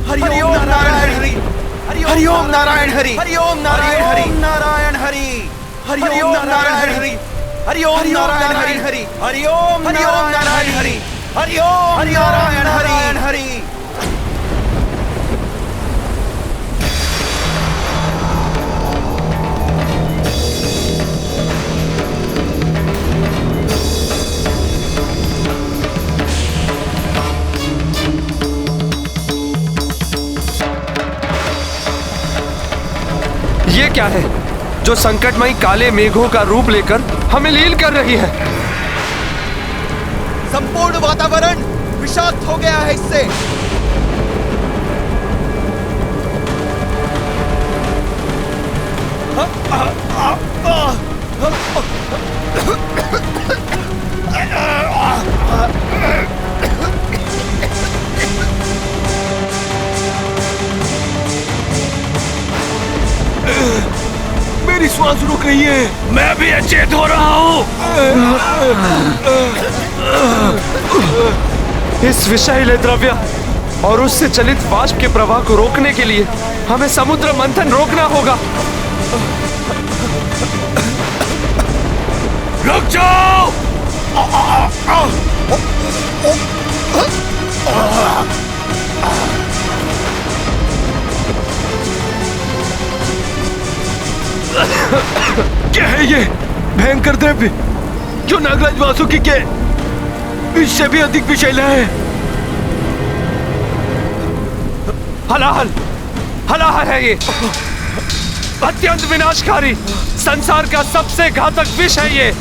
हरि ओम नारायण हरि, हरि ओम नारायण हरि, हरि ओम नारायण हरि, नारायण हरि, हरि ओम नारायण हरि, हरि ओम नारायण हरि हरि, हरि ओम नारायण हरि, हरि ओम नारायण हरि। ये क्या है जो संकटमयी काले मेघों का रूप लेकर हमें लील कर रही है? संपूर्ण वातावरण विषाक्त हो गया है इससे। मेरी श्वास रुक रही है। मैं भी अचेत हो रहा हूँ। इस विषैले द्रव्य और उससे चलित वाष्प के प्रवाह को रोकने के लिए हमें समुद्र मंथन रोकना होगा। रुक जाओ। क्या है ये भयंकर द्रव्य जो नागराज वासुकी के इससे भी अधिक विषैला है? हलाहल, हलाहल है ये। अत्यंत विनाशकारी, संसार का सबसे घातक विष है ये।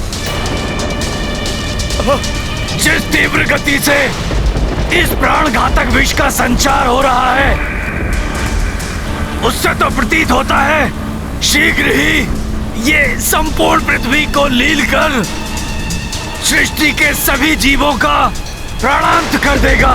जिस तीव्र गति से इस प्राण घातक विष का संचार हो रहा है, उससे तो प्रतीत होता है शीघ्र ही ये संपूर्ण पृथ्वी को लील कर सृष्टि के सभी जीवों का प्राणांत कर देगा।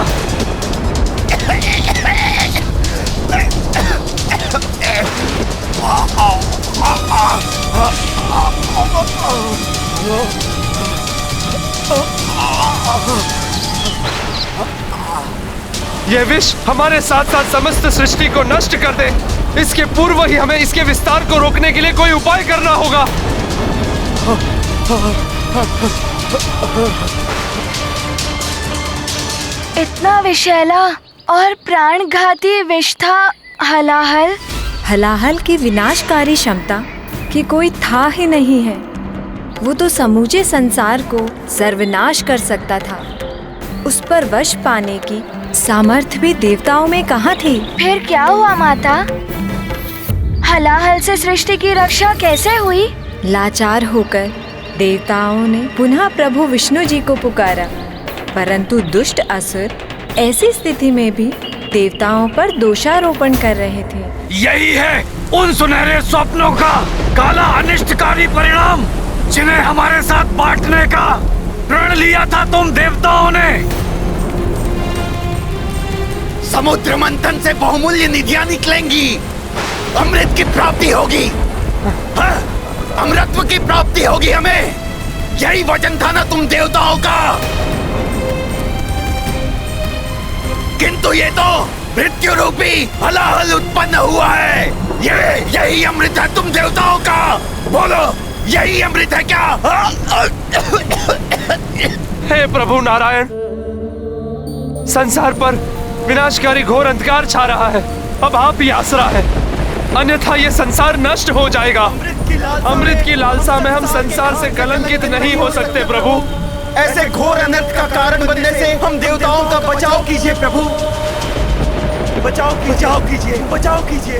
यह विष हमारे साथ साथ समस्त सृष्टि को नष्ट कर दे, इसके पूर्व ही हमें इसके विस्तार को रोकने के लिए कोई उपाय करना होगा। इतना विषैला और प्राणघाती विष था हलाहल। हलाहल की विनाशकारी क्षमता की कोई था ही नहीं है। वो तो समूचे संसार को सर्वनाश कर सकता था। उस पर वश पाने की सामर्थ्य भी देवताओं में कहाँ थी? फिर क्या हुआ माता? हलाहल से सृष्टि की रक्षा कैसे हुई? लाचार होकर देवताओं ने पुनः प्रभु विष्णु जी को पुकारा, परंतु दुष्ट असुर ऐसी स्थिति में भी देवताओं पर दोषारोपण कर रहे थे। यही है उन सुनहरे स्वप्नों का काला अनिष्टकारी परिणाम जिन्हें हमारे साथ बांटने का प्रण लिया था तुम देवताओं ने। समुद्र मंथन से बहुमूल्य निधियां निकलेंगी, अमृत की प्राप्ति होगी, अमृतत्व की प्राप्ति होगी हमें। यही वचन था ना तुम देवताओं का। किंतु ये तो मृत्यु रूपी हलाहल उत्पन्न हुआ है। यही अमृत है तुम देवताओं का। बोलो, यही अमृत है क्या? हे प्रभु नारायण, संसार पर विनाशकारी घोर अंधकार छा रहा है। अब आप ही आसरा है, अन्यथा ये संसार नष्ट हो जाएगा। अमृत की लालसा में हम संसार से कलंकित नहीं हो सकते प्रभु। ऐसे घोर अनर्थ का कारण बनने से हम देवताओं का बचाव कीजिए प्रभु। बचाव कीजिए, बचाव कीजिए,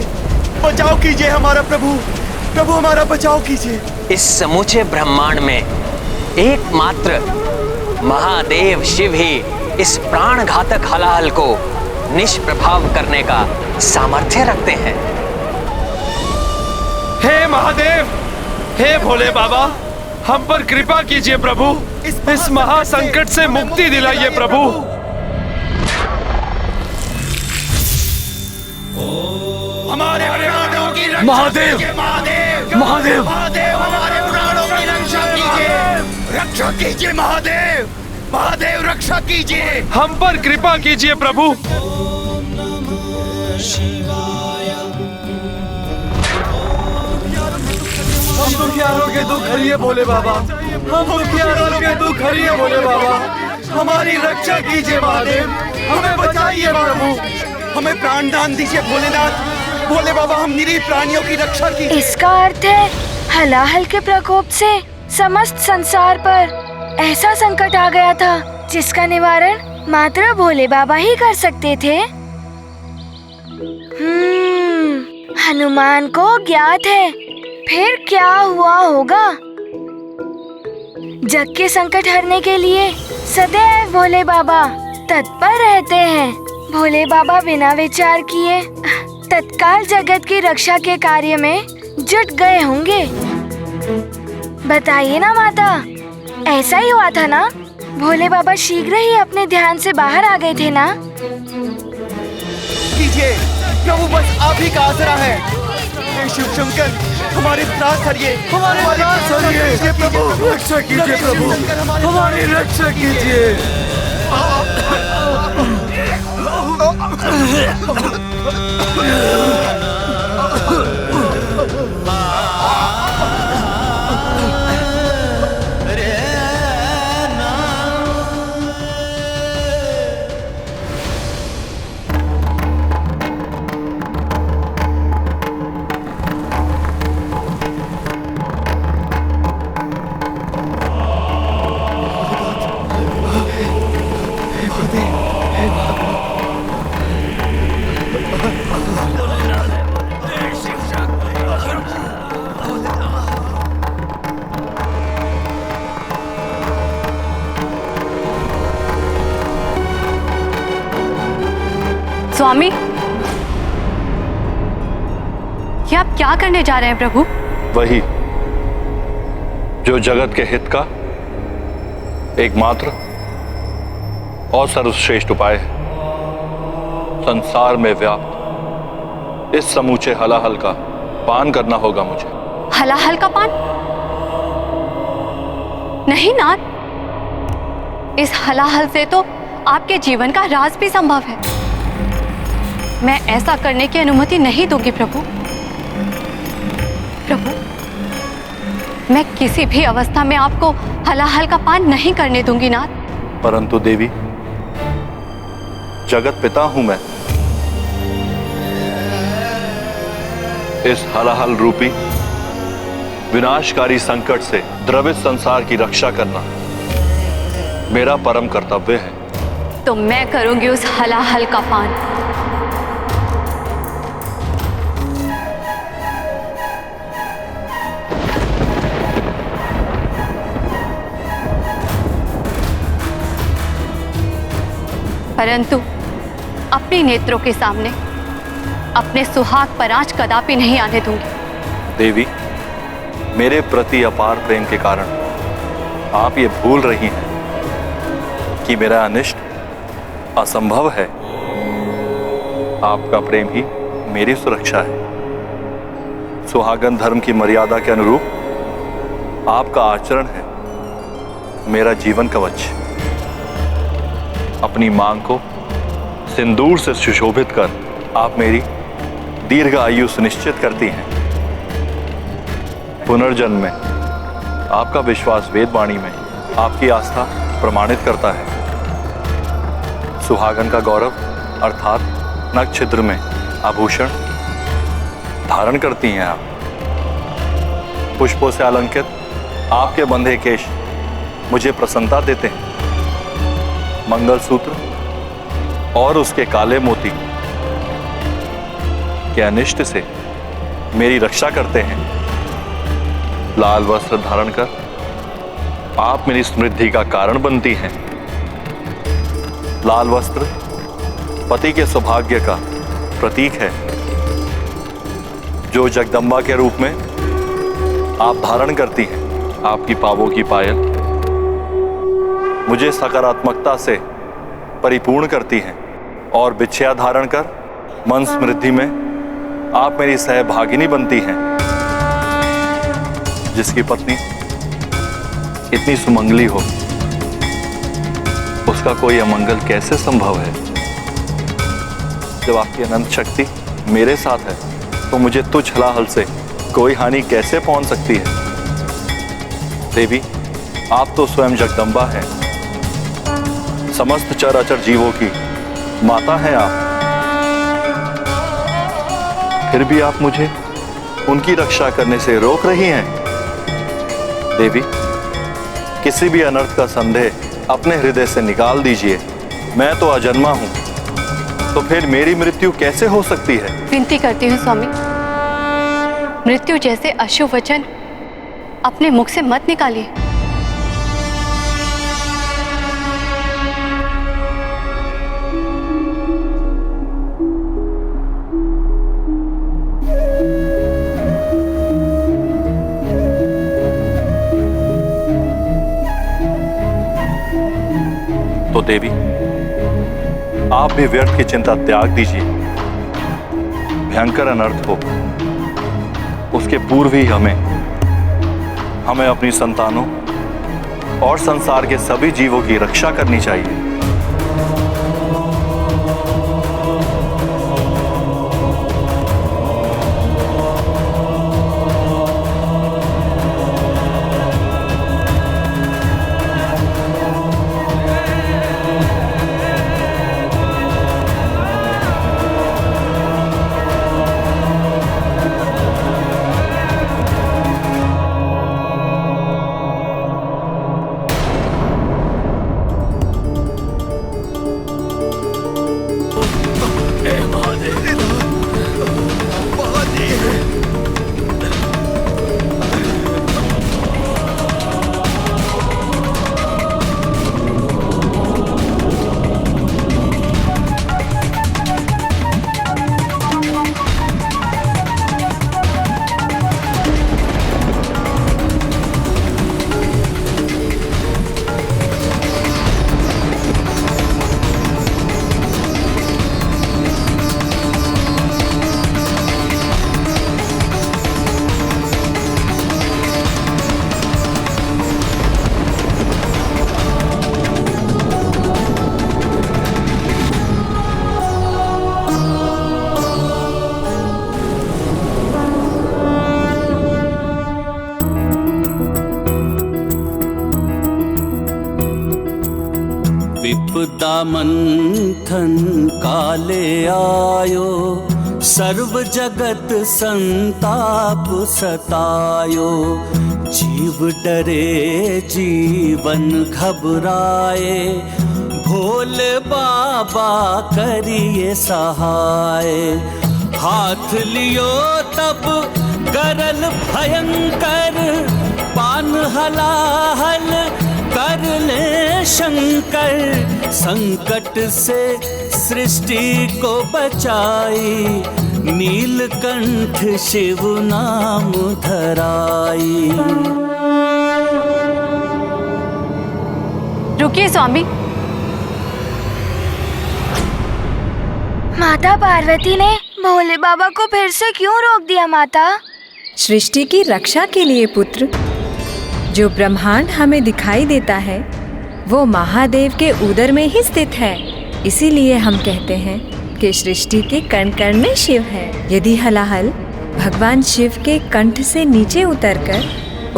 बचाव कीजिए हमारा प्रभु। प्रभु हमारा बचाव कीजिए। इस समूचे ब्रह्मांड में एकमात्र महादेव शिव ही इस प्राण घातक हलाहल को निष्प्रभाव करने का सामर्थ्य रखते हैं। हे महादेव, हे भोले बाबा, हम पर कृपा कीजिए प्रभु। इस महासंकट से मुक्ति दिलाइए प्रभु। हमारे प्राणों की रक्षा महादेव, कीजिए, महादेव, महादेव, महादेव, हमारे प्राणों की रक्षा कीजिए, रक्षा कीजिए महादेव, महादेव रक्षा कीजिए। हम पर कृपा कीजिए प्रभु। हम दुखियारों के दुख हरिए भोले बाबा, हम दुखियारों के दुख हरिए भोले बाबा, हमारी रक्षा कीजिए महादेव, हमें बचाइए प्रभु, हमें प्राणदान दीजिए भोलेनाथ। भोले बाबा, हम निरीह प्राणियों की रक्षा कीजिए। इसका अर्थ है हलाहल के प्रकोप से समस्त संसार पर ऐसा संकट आ गया था जिसका निवारण मात्र भोले बाबा ही कर सकते थे। हनुमान को ज्ञात है फिर क्या हुआ होगा। जग के संकट हरने के लिए सदैव भोले बाबा तत्पर रहते हैं। भोले बाबा बिना विचार किए तत्काल जगत की रक्षा के कार्य में जुट गए होंगे। बताइए ना माता, ऐसा ही हुआ था ना? भोले बाबा शीघ्र ही अपने ध्यान से बाहर आ गए थे ना? कीजिए प्रभु, बस आप ही का आसरा है। हे शिव शंकर, हमारे त्रास हरिए, हमारे त्रास हरिए प्रभु, रक्षा कीजिए प्रभु, हमारी रक्षा कीजिए। स्वामी, ये आप क्या करने जा रहे हैं प्रभु? वही जो जगत के हित का एकमात्र और सर्वश्रेष्ठ उपाय है। संसार में व्याप्त इस समूचे हलाहल का पान करना होगा मुझे। हलाहल का पान? नहीं नाथ, इस हलाहल से तो आपके जीवन का राज भी संभव है। मैं ऐसा करने की अनुमति नहीं दूंगी प्रभु। प्रभु, मैं किसी भी अवस्था में आपको हलाहल का पान नहीं करने दूंगी नाथ। परंतु देवी, जगत पिता हूं मैं। इस हलाहल रूपी विनाशकारी संकट से द्रवित संसार की रक्षा करना मेरा परम कर्तव्य है। तो मैं करूंगी उस हलाहल का पान। परंतु अपने नेत्रों के सामने अपने सुहाग पर आंच कदापि नहीं आने दूंगी। देवी, मेरे प्रति अपार प्रेम के कारण आप ये भूल रही हैं कि मेरा अनिष्ट असंभव है। आपका प्रेम ही मेरी सुरक्षा है। सुहागन धर्म की मर्यादा के अनुरूप आपका आचरण है मेरा जीवन कवच। अपनी मांग को सिंदूर से सुशोभित कर आप मेरी दीर्घ आयु सुनिश्चित करती हैं। पुनर्जन्म में आपका विश्वास वेदवाणी में आपकी आस्था प्रमाणित करता है। सुहागन का गौरव अर्थात नख छिद्र में आभूषण धारण करती हैं आप। पुष्पों से अलंकृत आपके बंधे केश मुझे प्रसन्नता देते हैं। मंगलसूत्र और उसके काले मोती के अनिष्ट से मेरी रक्षा करते हैं। लाल वस्त्र धारण कर आप मेरी समृद्धि का कारण बनती हैं। लाल वस्त्र पति के सौभाग्य का प्रतीक है, जो जगदम्बा के रूप में आप धारण करती हैं। आपकी पावों की पायल मुझे सकारात्मकता से परिपूर्ण करती हैं और बिछिया धारण कर मन समृद्धि में आप मेरी सहभागिनी बनती हैं। जिसकी पत्नी इतनी सुमंगली हो, उसका कोई अमंगल कैसे संभव है? जब आपकी अनंत शक्ति मेरे साथ है तो मुझे तुच्छ हलाहल से कोई हानि कैसे पहुंच सकती है? देवी, आप तो स्वयं जगदम्बा हैं, समस्त चराचर जीवों की माता हैं आप। फिर भी आप मुझे उनकी रक्षा करने से रोक रही हैं। देवी, किसी भी अनर्थ का संदेह अपने हृदय से निकाल दीजिए। मैं तो अजन्मा हूं, तो फिर मेरी मृत्यु कैसे हो सकती है? विनती करती हूँ स्वामी, मृत्यु जैसे अशुभ वचन अपने मुख से मत निकालिए। तो देवी, आप भी व्यर्थ की चिंता त्याग दीजिए। भयंकर अनर्थ हो उसके पूर्व ही हमें अपनी संतानों और संसार के सभी जीवों की रक्षा करनी चाहिए। विपदा मंथन काले आयो, सर्व जगत संताप सतायो। जीव डरे जीवन घबराए, भोले बाबा करिए सहाय। हाथ लियो तब गरल भयंकर, पान हलाहल कर ले शंकर। संकट से सृष्टि को बचाई, नीलकंठ शिव नाम धराई। रुकिए स्वामी। माता पार्वती ने भोले बाबा को फिर से क्यों रोक दिया माता? सृष्टि की रक्षा के लिए पुत्र। जो ब्रह्मांड हमें दिखाई देता है वो महादेव के उदर में ही स्थित है। इसीलिए हम कहते हैं कि सृष्टि के कण कण में शिव है। यदि हलाहल भगवान शिव के कंठ से नीचे उतरकर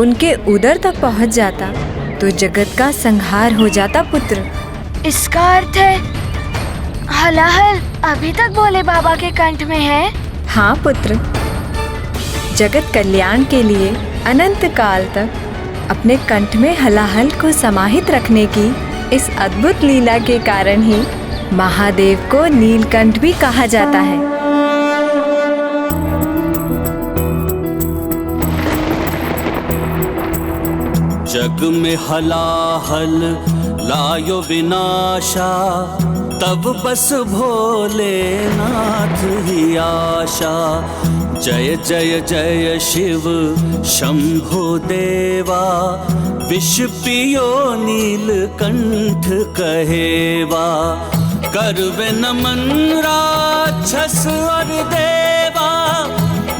उनके उदर तक पहुंच जाता तो जगत का संहार हो जाता पुत्र। इसका अर्थ है हलाहल अभी तक भोले बाबा के कंठ में है? हाँ पुत्र, जगत कल्याण के लिए अनंत काल तक अपने कंठ में हलाहल को समाहित रखने की इस अद्भुत लीला के कारण ही महादेव को नीलकंठ भी कहा जाता है। जग में हलाहल लायो विनाशा, तब बस भोलेनाथ ही आशा। जय जय जय शिव शंभो देवा, विष पियो नीलकंठ कहेवा। करवे नमन राक्षस और देवा,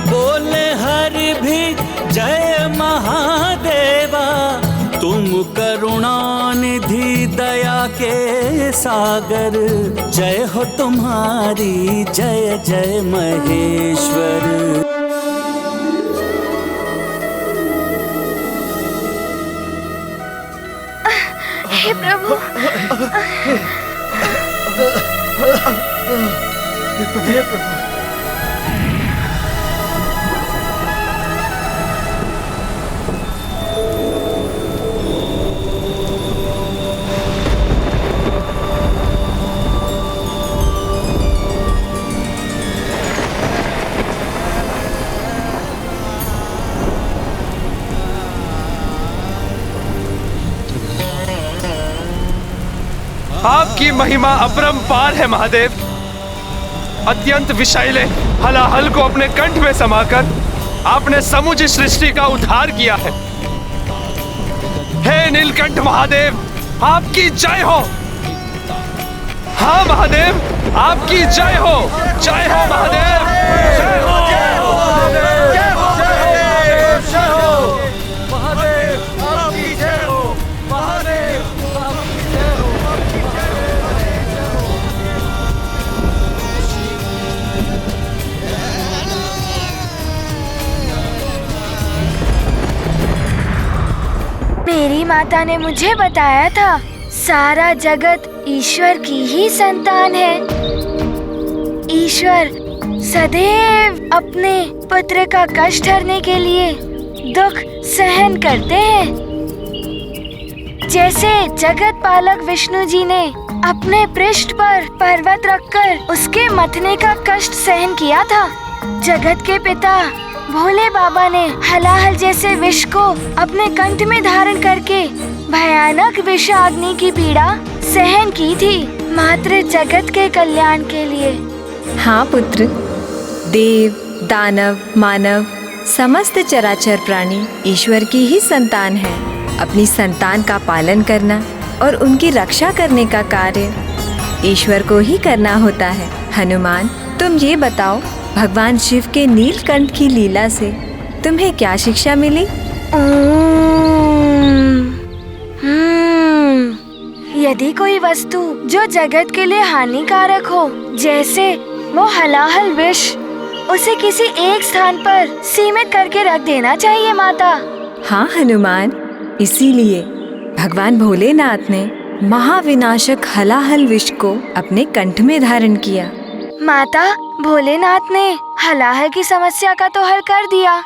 बोले हरि भी जय महादेवा। तुम करुणा निधि दया के सागर, जय हो तुम्हारी, जय जय महेश्वर। हे प्रभु, आपकी महिमा अपरंपार है महादेव। अत्यंत विषैले हलाहल को अपने कंठ में समाकर आपने समूची सृष्टि का उद्धार किया है। हे नीलकंठ महादेव, आपकी जय हो। हाँ महादेव, आपकी जय हो। जय हो महादेव, जय हो, जय हो महादेव, जय हो, जय हो महादेव, आपकी जय हो महादेव, आपकी जय हो। मेरी माता ने मुझे बताया था सारा जगत ईश्वर की ही संतान है। ईश्वर सदैव अपने पुत्र का कष्ट हरने के लिए दुख सहन करते हैं। जैसे जगत पालक विष्णु जी ने अपने पृष्ठ पर पर्वत रखकर उसके मथने का कष्ट सहन किया था, जगत के पिता भोले बाबा ने हलाहल जैसे विष को अपने कंठ में धारण करके भयानक विषाग्नि की पीड़ा सहन की थी, मात्र जगत के कल्याण के लिए। हाँ पुत्र, देव, दानव, मानव, समस्त चराचर प्राणी ईश्वर की ही संतान है। अपनी संतान का पालन करना और उनकी रक्षा करने का कार्य ईश्वर को ही करना होता है। हनुमान, तुम ये बताओ, भगवान शिव के नीलकंठ की लीला से तुम्हें क्या शिक्षा मिली? यदि कोई वस्तु जो जगत के लिए हानिकारक हो, जैसे वो हलाहल विष, उसे किसी एक स्थान पर सीमित करके रख देना चाहिए माता। हाँ हनुमान, इसीलिए भगवान भोलेनाथ ने महाविनाशक हलाहल विष को अपने कंठ में धारण किया। माता, भोलेनाथ ने हलाहल की समस्या का तो हल कर दिया,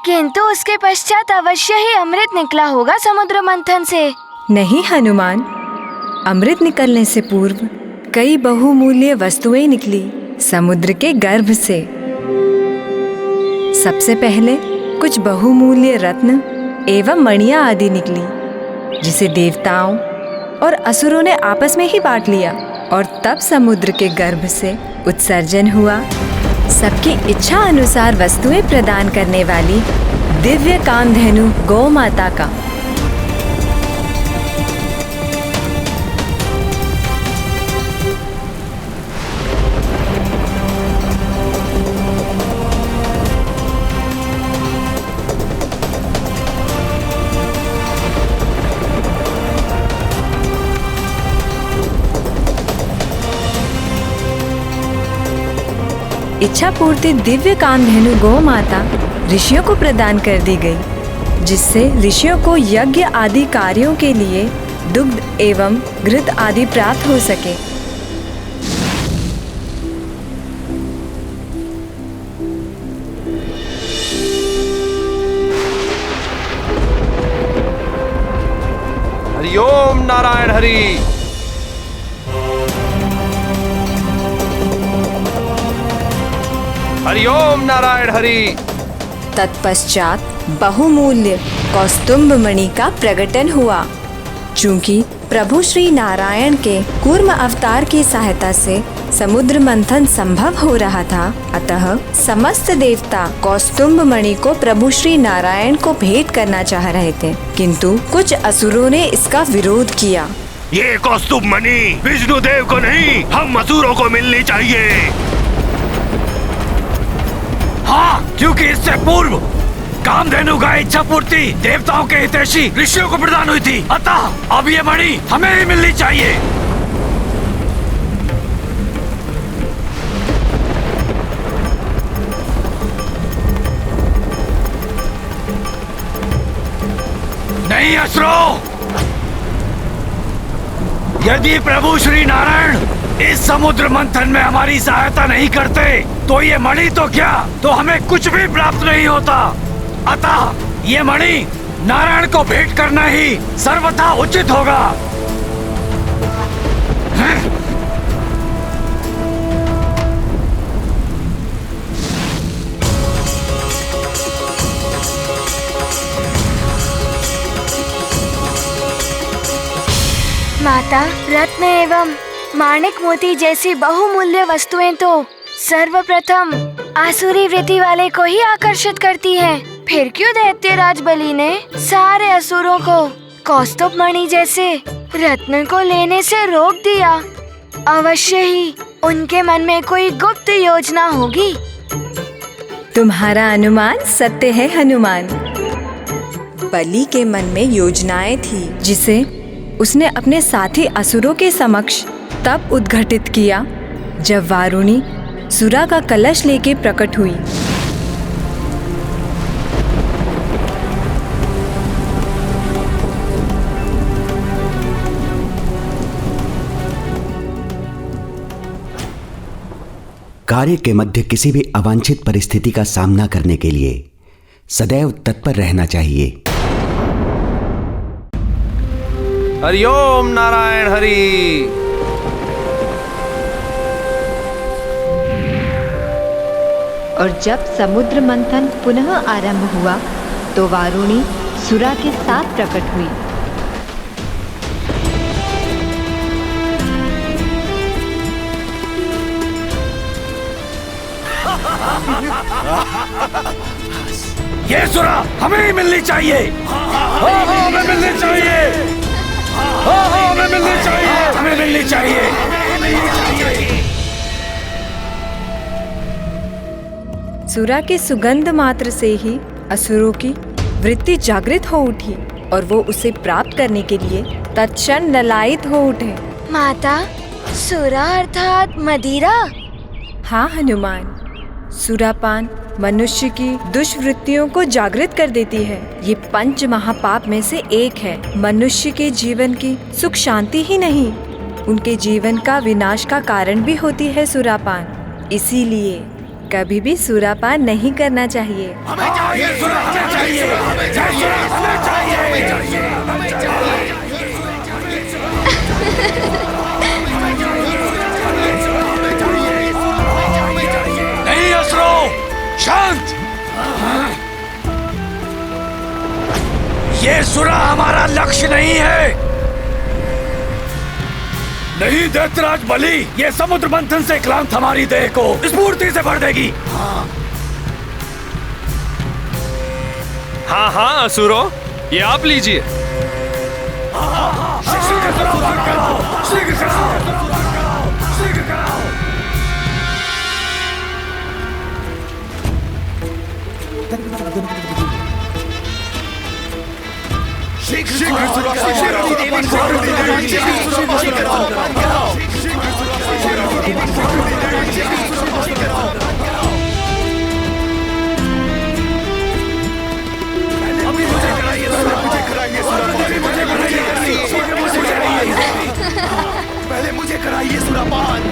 किंतु उसके पश्चात अवश्य ही अमृत निकला होगा समुद्र मंथन से। नहीं हनुमान, अमृत निकलने से पूर्व कई बहुमूल्य वस्तुएं निकली समुद्र के गर्भ से। सबसे पहले कुछ बहुमूल्य रत्न एवं मणियां आदि निकली, जिसे देवताओं और असुरों ने आपस में ही बांट लिया और तब समुद्र के गर्भ से उत्सर्जन हुआ सबकी इच्छा अनुसार वस्तुएं प्रदान करने वाली दिव्य कामधेनु गौ माता का। इच्छा पूर्ति दिव्य कामधेनु गौ माता ऋषियों को प्रदान कर दी गई, जिससे ऋषियों को यज्ञ आदि कार्यों के लिए दुग्ध एवं घृत आदि प्राप्त हो सके। हरि ओम नारायण हरि। हरि ओम नारायण हरि। तत्पश्चात बहुमूल्य कौस्तुभ मणि का प्रकटन हुआ। चूंकि प्रभु श्री नारायण के कूर्म अवतार की सहायता से समुद्र मंथन संभव हो रहा था, अतः समस्त देवता कौस्तुभ मणि को प्रभु श्री नारायण को भेंट करना चाह रहे थे, किंतु कुछ असुरों ने इसका विरोध किया। ये कौस्तुभ मणि विष्णु देव को नहीं, हम असुरों को मिलनी चाहिए। हाँ, क्योंकि इससे पूर्व कामधेनु का इच्छा पूर्ति देवताओं के हितैषी ऋषियों को प्रदान हुई थी, अतः अब ये मणि हमें ही मिलनी चाहिए। असुरों, यदि प्रभु श्री नारायण इस समुद्र मंथन में हमारी सहायता नहीं करते तो ये मणि तो क्या, तो हमें कुछ भी प्राप्त नहीं होता। अतः ये मणि नारायण को भेंट करना ही सर्वथा उचित होगा। माता, रत्न एवं माणिक मोती जैसी बहुमूल्य वस्तुएं तो सर्वप्रथम आसुरी वृत्ति वाले को ही आकर्षित करती हैं। फिर क्यों दैत्यराज बलि ने सारे असुरों को कौस्तुभ मणि जैसे रत्न को लेने से रोक दिया? अवश्य ही उनके मन में कोई गुप्त योजना होगी। तुम्हारा अनुमान सत्य है हनुमान। बलि के मन में योजनाएं थी जिसे उसने अपने साथी असुरों के समक्ष तब उद्घटित किया जब वारुणी सुरा का कलश लेके प्रकट हुई। कार्य के मध्य किसी भी अवांछित परिस्थिति का सामना करने के लिए सदैव तत्पर रहना चाहिए। हरिओम नारायण हरि। और जब समुद्र मंथन पुनः आरंभ हुआ तो वारुणी सुरा के साथ प्रकट हुई। ये सुरा हमें ही मिलनी चाहिए। हमें मिलनी चाहिए। हमें मिलनी चाहिए। हमें मिलनी चाहिए। सुरा के सुगंध मात्र से ही असुरों की वृत्ति जागृत हो उठी और वो उसे प्राप्त करने के लिए तत्क्षण ललायित हो उठे। माता, सुरा अर्थात मदिरा? हाँ हनुमान, सुरापान मनुष्य की दुष्वृत्तियों को जागृत कर देती है। ये पंच महापाप में से एक है। मनुष्य के जीवन की सुख शांति ही नहीं, उनके जीवन का विनाश का कारण भी होती है सुरापान। इसीलिए कभी भी सुरापान नहीं करना चाहिए। नहीं असुरों, शांत। ये सुरा हमारा लक्ष्य नहीं है। नहीं दैत्यराज बलि, ये समुद्र मंथन से क्लांत हमारी देह को स्फूर्ति से भर देगी। हाँ हाँ असुरों, ये आप लीजिए। पहले मुझे कराइए सुरापान।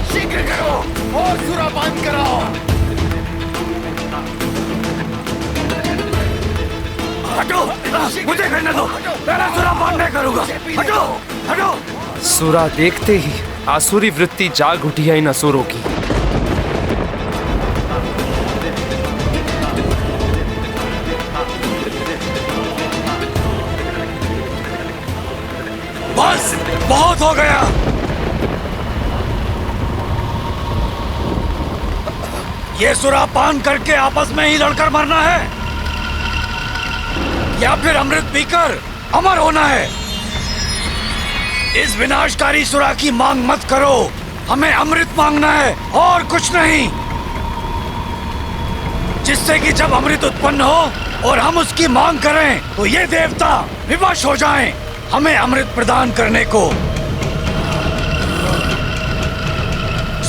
शीघ्र करो और सुरापान कराओ। हटो, मुझे करने दो। पहला सुरापान मैं करूंगा। हटो, हटो। सुरा देखते ही आसुरी वृत्ति जाग उठी है इन असुरों की। बस, बहुत हो गया। ये सुरापान करके आपस में ही लड़कर मरना है या फिर अमृत पीकर अमर होना है। इस विनाशकारी सुरा की मांग मत करो। हमें अमृत मांगना है और कुछ नहीं, जिससे कि जब अमृत उत्पन्न हो और हम उसकी मांग करें तो ये देवता विवश हो जाएं हमें अमृत प्रदान करने को।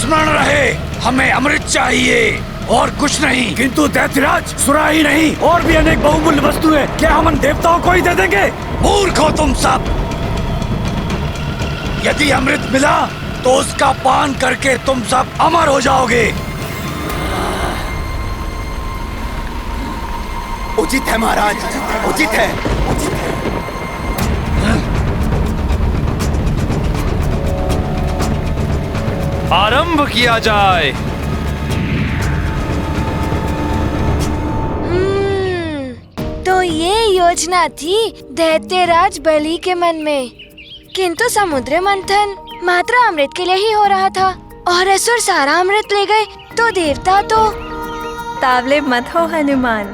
स्मरण रहे, हमें अमृत चाहिए और कुछ नहीं। किंतु दैत्यराज, सुरा ही नहीं और भी अनेक बहुमूल्य वस्तुएं क्या हम उन देवताओं को ही दे देंगे? मूर्ख हो तुम सब। यदि अमृत मिला तो उसका पान करके तुम सब अमर हो जाओगे। उचित है महाराज, उचित है। आरंभ किया जाए। तो ये योजना थी दैत्यराज बलि के मन में, किंतु समुद्र मंथन मात्र अमृत के लिए ही हो रहा था और असुर सारा अमृत ले गए तो देवता तो। तावले मत हो हनुमान,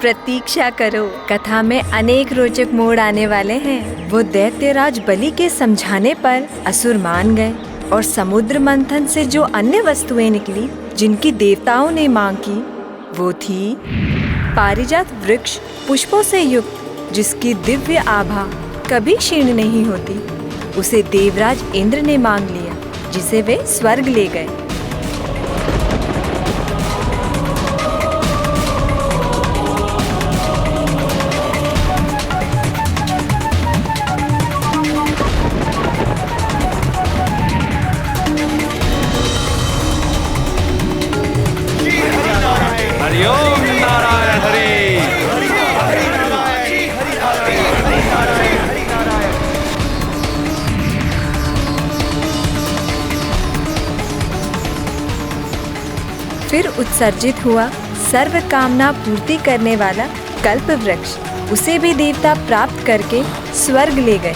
प्रतीक्षा करो। कथा में अनेक रोचक मोड़ आने वाले हैं। वो दैत्यराज बलि के समझाने पर असुर मान गए और समुद्र मंथन से जो अन्य वस्तुएं निकली जिनकी देवताओं ने मांग की, वो थी पारिजात वृक्ष पुष्पों से युक्त, जिसकी दिव्य आभा कभी क्षीण नहीं होती। उसे देवराज इंद्र ने मांग लिया, जिसे वे स्वर्ग ले गए। हरिओम नारायण हरि। फिर उत्सर्जित हुआ सर्व कामना पूर्ति करने वाला कल्प वृक्ष। उसे भी देवता प्राप्त करके स्वर्ग ले गए।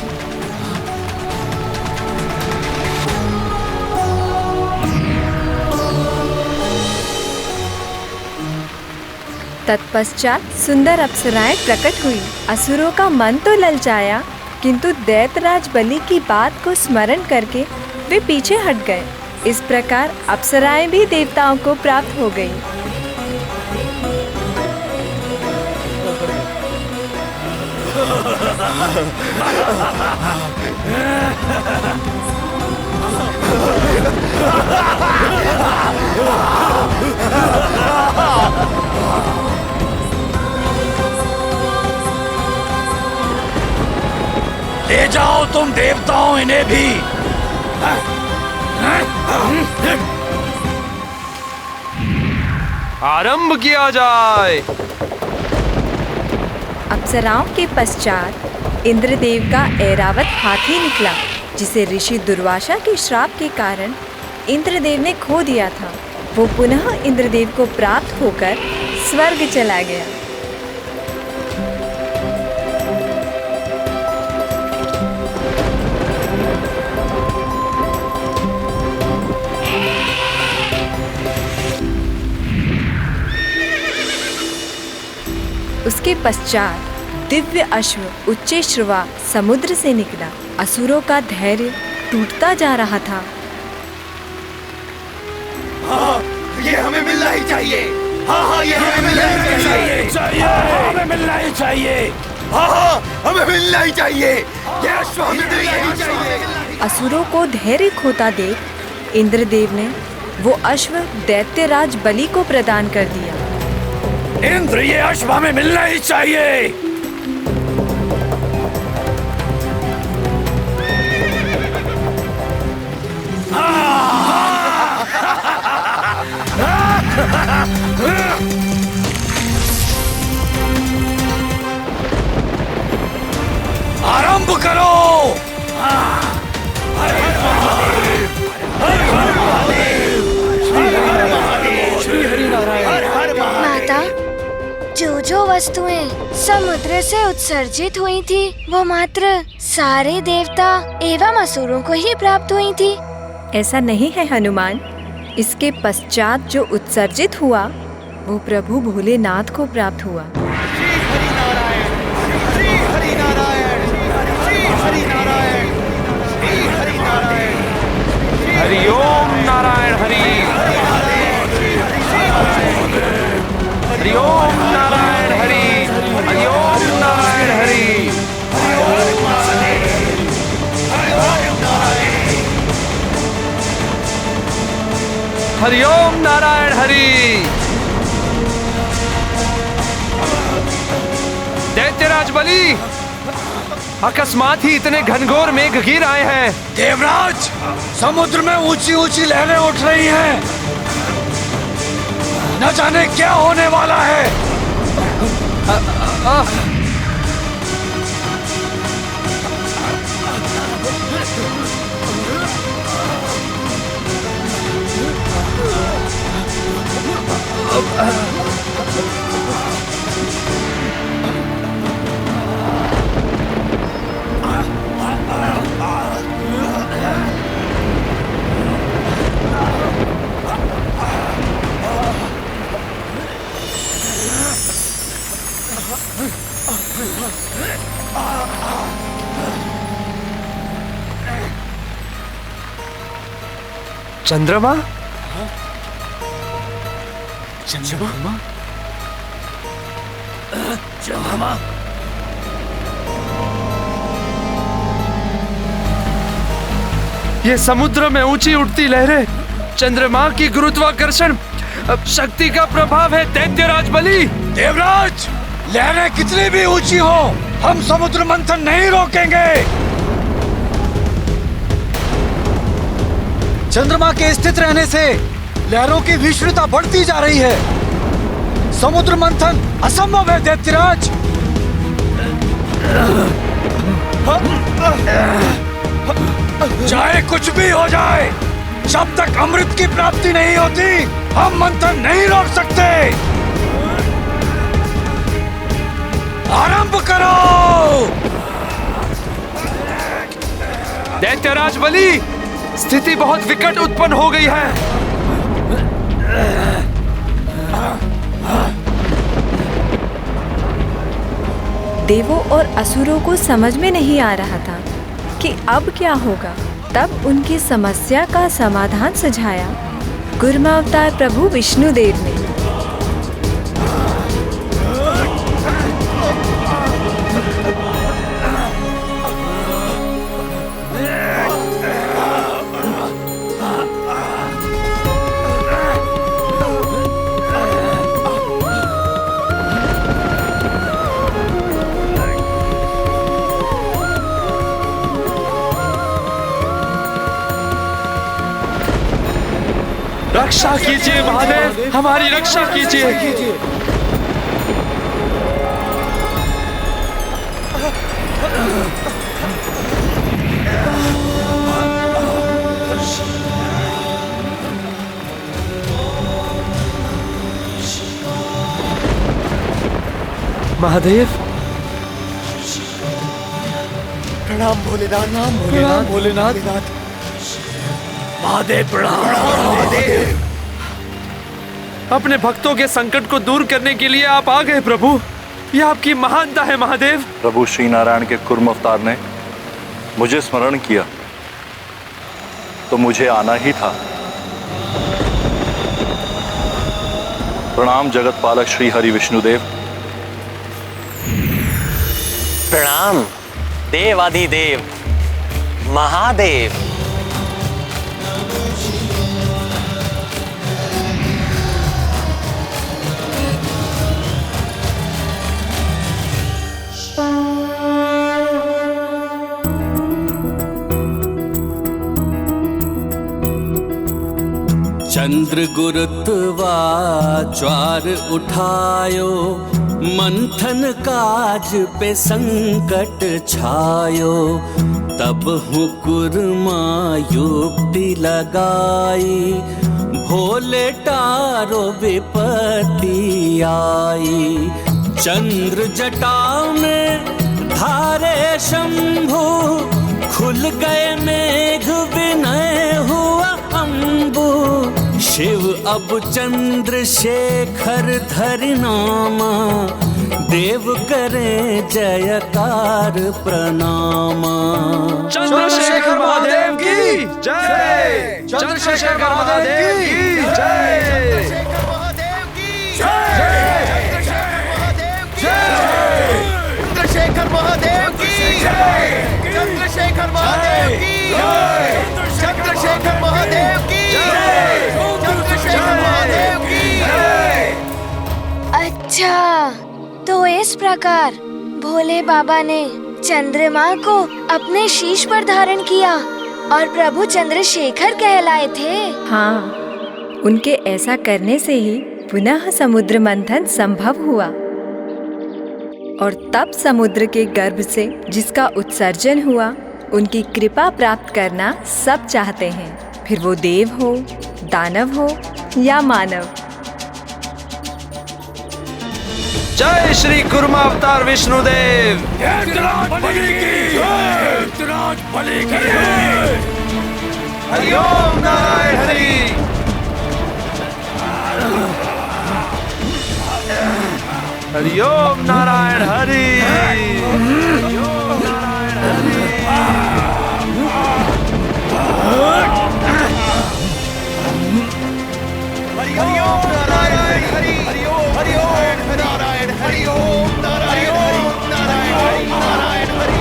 तत्पश्चात सुंदर अप्सराएं प्रकट हुई। असुरों का मन तो ललचाया, किंतु दैत्यराज बलि की बात को स्मरण करके वे पीछे हट गए। इस प्रकार अप्सराएं भी देवताओं को प्राप्त हो गईं। ले जाओ तुम देवताओं इन्हें भी। आरंभ किया जाए। अप्सराओं के पश्चात इंद्रदेव का ऐरावत हाथी निकला, जिसे ऋषि दुर्वासा के श्राप के कारण इंद्रदेव ने खो दिया था। वो पुनः इंद्रदेव को प्राप्त होकर स्वर्ग चला गया। उसके पश्चात दिव्य अश्व उच्चैश्रवा समुद्र से निकला। असुरों का धैर्य टूटता जा रहा था। हाँ, ये हमें मिलना ही चाहिए। हाँ, ये हमें मिलना ही चाहिए। हमें मिलना ही चाहिए। हाँ, हमें मिलना ही चाहिए। ये अश्व हमें मिलना ही चाहिए। असुरों को धैर्य खोता देख इंद्रदेव ने वो अश्व दैत्यराज बलि को प्रदान कर दिया। इंद्र, ये अश्व हमें मिलना ही चाहिए। आरंभ करो। माता, जो वस्तुएं समुद्र से उत्सर्जित हुई थी, वो मात्र सारे देवता एवं असुरों को ही प्राप्त हुई थी। ऐसा नहीं है हनुमान। इसके पश्चात जो उत्सर्जित हुआ वो प्रभु भोलेनाथ को प्राप्त हुआ। हरिओम नारायण हरि। हरिओम नारायण हरि। हरिओम नारायण हरि। हरिओम नारायण हरि। दैत्यराज बलि, अकस्मात ही इतने घनघोर मेघ गिर आए हैं। देवराज, समुद्र में ऊंची ऊंची लहरें उठ रही हैं। न जाने क्या होने वाला है। चंद्रमा? चंद्रमा? चंद्रमा? ये समुद्र में ऊंची उठती लहरें चंद्रमा की गुरुत्वाकर्षण शक्ति का प्रभाव है दैत्यराज बलि। देवराज, लहरें कितनी भी ऊंची हो, हम समुद्र मंथन नहीं रोकेंगे। चंद्रमा के स्थित रहने से लहरों की विश्वता बढ़ती जा रही है। समुद्र मंथन असंभव है दैत्यराज। चाहे कुछ भी हो जाए, जब तक अमृत की प्राप्ति नहीं होती, हम मंथन नहीं रोक सकते। आरंभ करो। दैत्यराज बलि, स्थिति बहुत विकट उत्पन्न हो गई है। देवों और असुरों को समझ में नहीं आ रहा था कि अब क्या होगा। तब उनकी समस्या का समाधान सुझाया कूर्मावतार प्रभु विष्णुदेव ने। रक्षा कीजिए महादेव, हमारी रक्षा कीजिए। महादेव, प्रणाम भोलेनाथ, प्रणाम भोलेनाथ। महादेव प्रणाम। अपने भक्तों के संकट को दूर करने के लिए आप आ गए प्रभु। यह आपकी महानता है महादेव। प्रभु श्री नारायण के कूर्म अवतार ने मुझे स्मरण किया तो मुझे आना ही था। प्रणाम जगत पालक श्री हरि विष्णुदेव। प्रणाम देवाधिदेव महादेव। चंद्र गुरुत्वा ज्वार उठायो, मंथन काज पे संकट छायो। तब हूँ कुर्मा युक्ति लगाई, भोले टारो विपत्ति आई। चंद्र जटा में धारे शंभु, खुल गए मेघ विनय हुआ अम्बु। शिव अब चंद्रशेखर धरि नामा, देव करें जयकार प्रणामा। चंद्रशेखर महादेव की जय। चंद्रशेखर महादेव की जय। चंद्रशेखर महादेव की जय। चंद्रशेखर महादेव की जय। चंद्रशेखर महादेव की जय। प्रकार भोले बाबा ने चंद्रमा को अपने शीश पर धारण किया और प्रभु चंद्रशेखर कहलाए थे। हाँ, उनके ऐसा करने से ही पुनः समुद्र मंथन संभव हुआ और तब समुद्र के गर्भ से जिसका उत्सर्जन हुआ, उनकी कृपा प्राप्त करना सब चाहते हैं, फिर वो देव हो, दानव हो या मानव। जय श्री कुर्मा अवतार विष्णुदेव। हरिओम नारायण हरि। हरिओम नारायण हरि। हरिओम नारायण हरि। हरिओम नारायण हरि। हरिओम नारायण हरिओम नारायण नारायण नारायण हरि।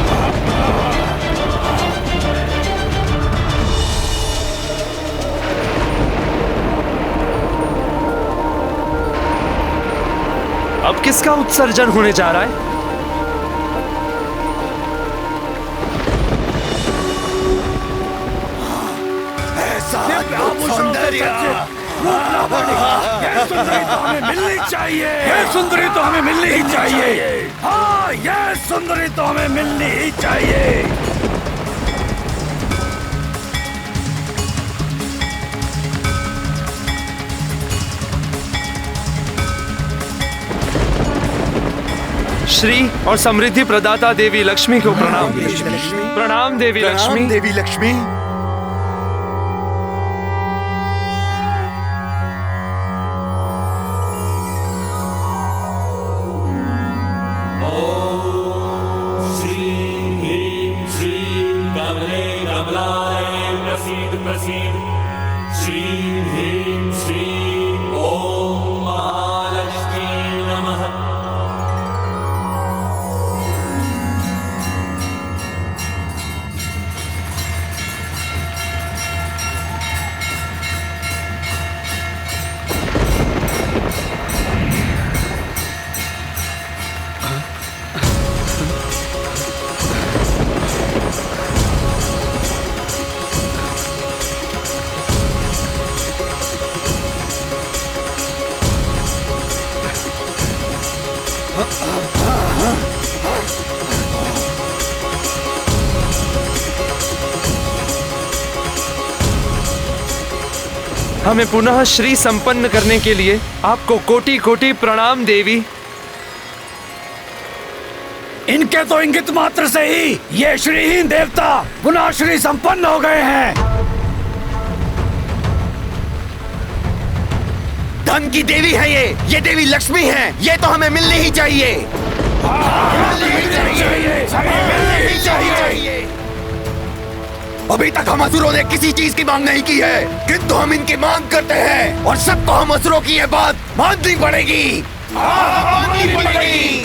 अब किसका उत्सर्जन होने जा रहा है? ये सुंदरी तो हमें मिलनी चाहिए। ये सुंदरी तो हमें मिलनी ही चाहिए। हाँ, ये सुंदरी तो हमें मिलनी ही चाहिए। श्री और समृद्धि प्रदाता देवी लक्ष्मी को प्रणाम। प्रणाम देवी लक्ष्मी। देवी लक्ष्मी। हमें पुनः श्री संपन्न करने के लिए आपको कोटि कोटि प्रणाम देवी। इनके तो इंगित मात्र से ही ये श्रीहीन देवता पुनः श्री संपन्न हो गए हैं। धन की देवी है ये देवी लक्ष्मी है। ये तो हमें मिलनी ही चाहिए। अभी तक हम असुरों ने किसी चीज की मांग नहीं की है, किंतु हम इनकी मांग करते हैं और सबको हम असुरों की ये बात माननी पड़ेगी।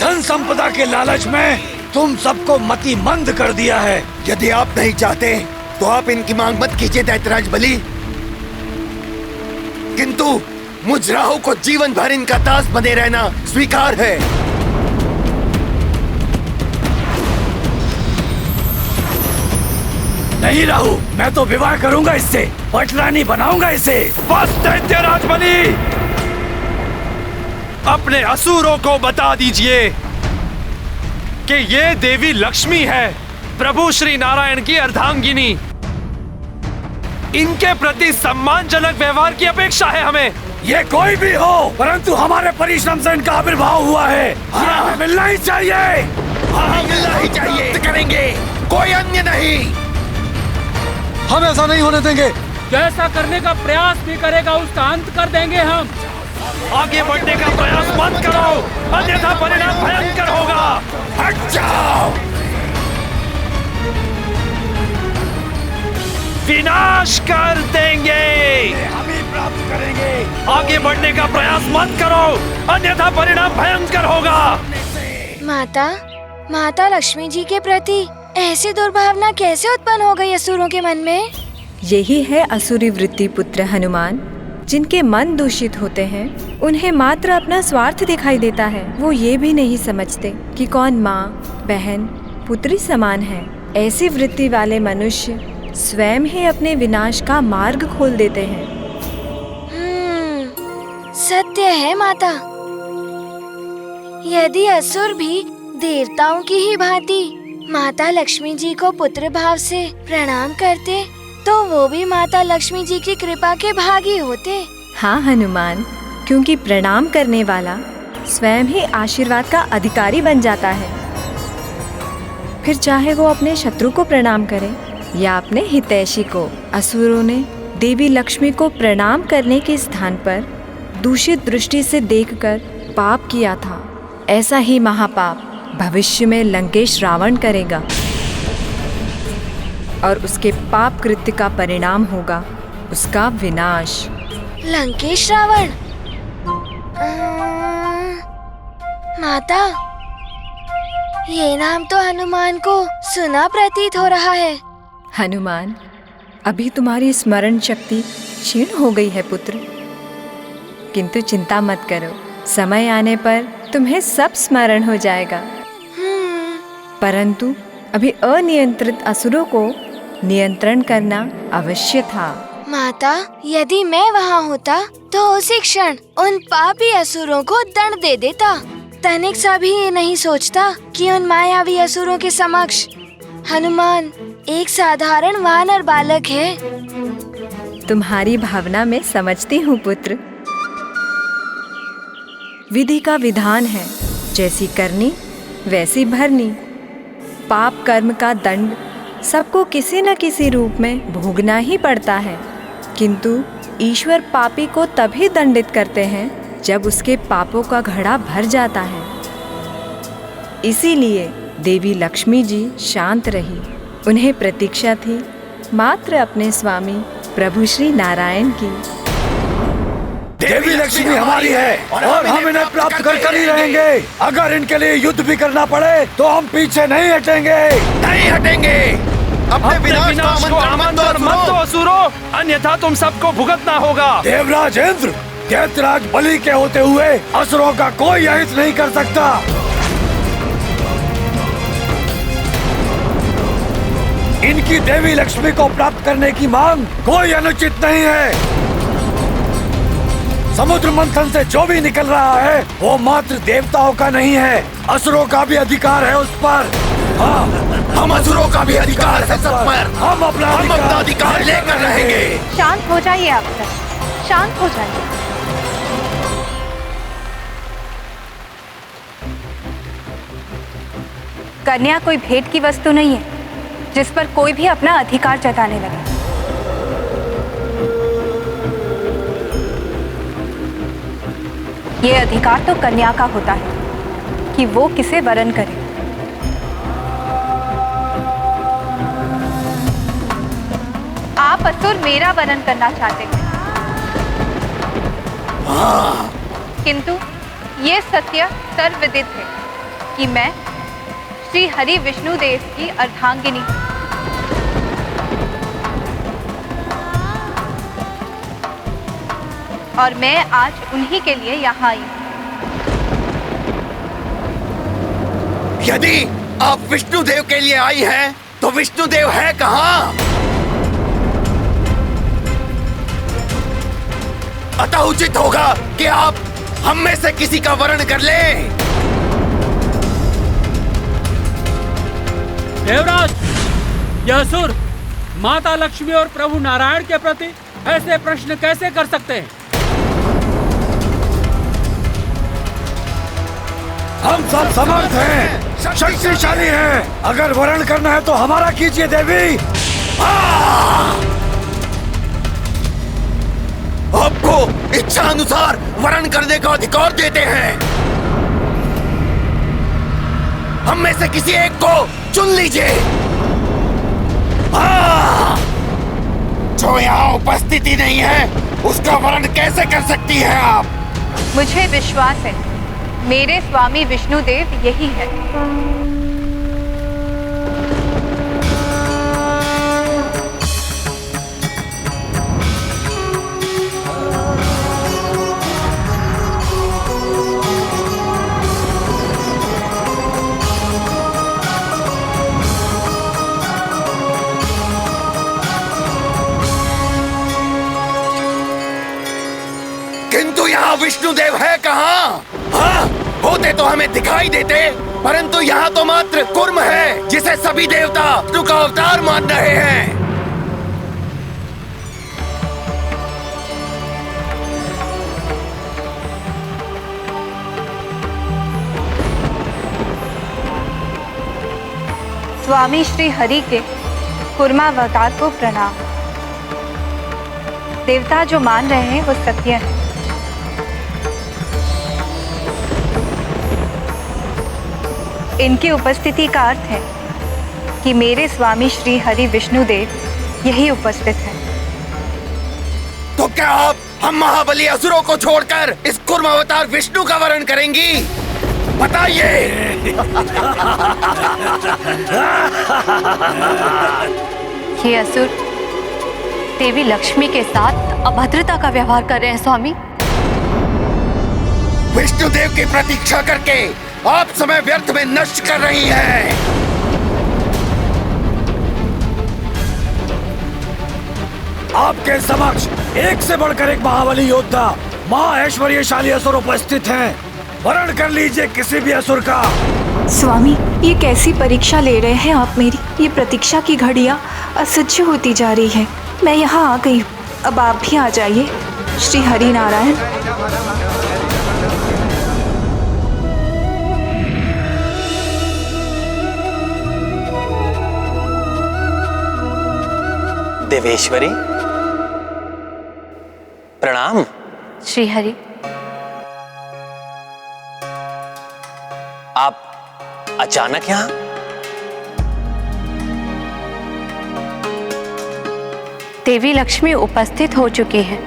धन संपदा के लालच में तुम सबको मति मंद कर दिया है। यदि आप नहीं चाहते तो आप इनकी मांग मत कीजिए दैत्यराज बलि, किंतु मुझ राहु को जीवन भर इनका दास बने रहना स्वीकार है। नहीं राहु, मैं तो विवाह करूंगा इससे, पटरानी बनाऊंगा इसे। बस दैत्यराज बलि, अपने असुरों को बता दीजिए कि ये देवी लक्ष्मी है, प्रभु श्री नारायण की अर्धांगिनी। इनके प्रति सम्मानजनक व्यवहार की अपेक्षा है हमें। ये कोई भी हो, परंतु हमारे परिश्रम से इनका आविर्भाव हुआ है। हमें मिलना ही चाहिए। मिलना ही चाहिए। करेंगे, कोई अन्य नहीं। हम ऐसा नहीं होने देंगे। जैसा करने का प्रयास भी करेगा उसका अंत कर देंगे हम। आगे बढ़ने का प्रयास मत करो, अन्यथा परिणाम भयंकर होगा। हट जाओ। विनाश कर देंगे, हम ही प्राप्त करेंगे। आगे बढ़ने का प्रयास मत करो, अन्यथा परिणाम भयंकर होगा। माता लक्ष्मी जी के प्रति ऐसी दुर्भावना कैसे उत्पन्न हो गई असुरों के मन में? यही है असुरी वृत्ति पुत्र हनुमान, जिनके मन दूषित होते हैं उन्हें मात्र अपना स्वार्थ दिखाई देता है। वो ये भी नहीं समझते कि कौन माँ, बहन, पुत्री समान है। ऐसी वृत्ति वाले मनुष्य स्वयं ही अपने विनाश का मार्ग खोल देते हैं। सत्य है माता। यदि असुर भी देवताओं की ही भांति माता लक्ष्मी जी को पुत्र भाव से प्रणाम करते तो वो भी माता लक्ष्मी जी की कृपा के भागी होते। हाँ हनुमान, क्योंकि प्रणाम करने वाला स्वयं ही आशीर्वाद का अधिकारी बन जाता है। फिर चाहे वो अपने शत्रु को प्रणाम करे या अपने हितैषी को। असुरों ने देवी लक्ष्मी को प्रणाम करने के स्थान पर दूषित दृष्टि से देखकर पाप किया था। ऐसा ही महापाप भविष्य में लंकेश रावण करेगा और उसके पाप कृत्य का परिणाम होगा उसका विनाश। लंकेश रावण? माता, ये नाम तो हनुमान को सुना प्रतीत हो रहा है। हनुमान, अभी तुम्हारी स्मरण शक्ति क्षीण हो गई है पुत्र, किंतु चिंता मत करो, समय आने पर तुम्हें सब स्मरण हो जाएगा। परंतु अभी अनियंत्रित असुरों को नियंत्रण करना अवश्य था। माता, यदि मैं वहाँ होता तो उसी क्षण उन पापी असुरों को दंड दे देता। तनिक सा भी ये नहीं सोचता कि उन मायावी असुरों के समक्ष हनुमान एक साधारण वानर बालक है। तुम्हारी भावना में समझती हूँ पुत्र। विधि का विधान है, जैसी करनी वैसी भरनी। पाप कर्म का दंड सबको किसी न किसी रूप में भोगना ही पड़ता है, किंतु ईश्वर पापी को तभी दंडित करते हैं जब उसके पापों का घड़ा भर जाता है। इसीलिए देवी लक्ष्मी जी शांत रही। उन्हें प्रतीक्षा थी मात्र अपने स्वामी प्रभु श्री नारायण की। देवी लक्ष्मी हमारी है और हम इन्हें प्राप्त कर ही रहेंगे। अगर इनके लिए युद्ध भी करना पड़े तो हम पीछे नहीं हटेंगे। नहीं हटेंगे। अपने विनाश को आमंत्रण मत दो असुरों, अन्यथा तुम सबको भुगतना होगा। देवराज इंद्र, दैत्यराज बलि के होते हुए असुरों का कोई अहित नहीं कर सकता। इनकी देवी लक्ष्मी को प्राप्त करने की मांग कोई अनुचित नहीं है। समुद्र मंथन से जो भी निकल रहा है वो मात्र देवताओं का नहीं है, असुरों का भी अधिकार है उस पर। हाँ, हम असुरों का भी अधिकार है सब पर। हम अपना अधिकार लेकर रहेंगे। शांत हो जाइए आप सब, शांत हो जाइए। कन्या कोई भेंट की वस्तु नहीं है जिस पर कोई भी अपना अधिकार जताने लगे। ये अधिकार तो कन्या का होता है कि वो किसे वरण करे। आप असुर मेरा वरण करना चाहते हैं, किंतु ये सत्य सर्वविदित है कि मैं श्री हरि विष्णु देव की अर्धांगिनी और मैं आज उन्हीं के लिए यहाँ आई हूँ। यदि आप विष्णु देव के लिए आई हैं, तो विष्णु देव है कहाँ? अतः उचित होगा कि आप हम में से किसी का वरण कर लें। देवराज, यह असुर माता लक्ष्मी और प्रभु नारायण के प्रति ऐसे प्रश्न कैसे कर सकते हैं? हम सब समर्थ हैं, शक्तिशाली हैं। अगर वरण करना है तो हमारा कीजिए देवी। आपको इच्छा अनुसार वरण करने का अधिकार देते हैं। हम में से किसी एक को चुन लीजिए। जो यहाँ उपस्थिति नहीं है उसका वरण कैसे कर सकती है आप? मुझे विश्वास है मेरे स्वामी विष्णुदेव यही है। विष्णुदेव है कहाँ? हाँ, होते तो हमें दिखाई देते, परंतु यहाँ तो मात्र कुर्म है जिसे सभी देवता विष्णु का अवतार मान रहे हैं। स्वामी श्री हरि के कुर्मावतार को प्रणाम। देवता जो मान रहे हैं वो सत्य है। इनकी उपस्थिति का अर्थ है कि मेरे स्वामी श्री हरि विष्णुदेव यही उपस्थित हैं। तो क्या आप हम महाबली असुरों को छोड़कर इस कुर्मावतार विष्णु का वरण करेंगी? बताइए। ये असुर देवी लक्ष्मी के साथ अभद्रता का व्यवहार कर रहे हैं स्वामी। विष्णुदेव की प्रतीक्षा करके आप समय व्यर्थ में नष्ट कर रही हैं। आपके समक्ष एक से बढ़कर एक महाबली योद्धा महा ऐश्वर्यशाली असुर उपस्थित हैं। वरण कर लीजिए किसी भी असुर का। स्वामी, ये कैसी परीक्षा ले रहे हैं आप मेरी? ये प्रतीक्षा की घड़ियां असह्य होती जा रही है। मैं यहाँ आ गई हूँ, अब आप भी आ जाइए। श्री हरि नारायण। देवेश्वरी प्रणाम। श्री हरि, आप अचानक यहाँ? देवी लक्ष्मी उपस्थित हो चुकी हैं।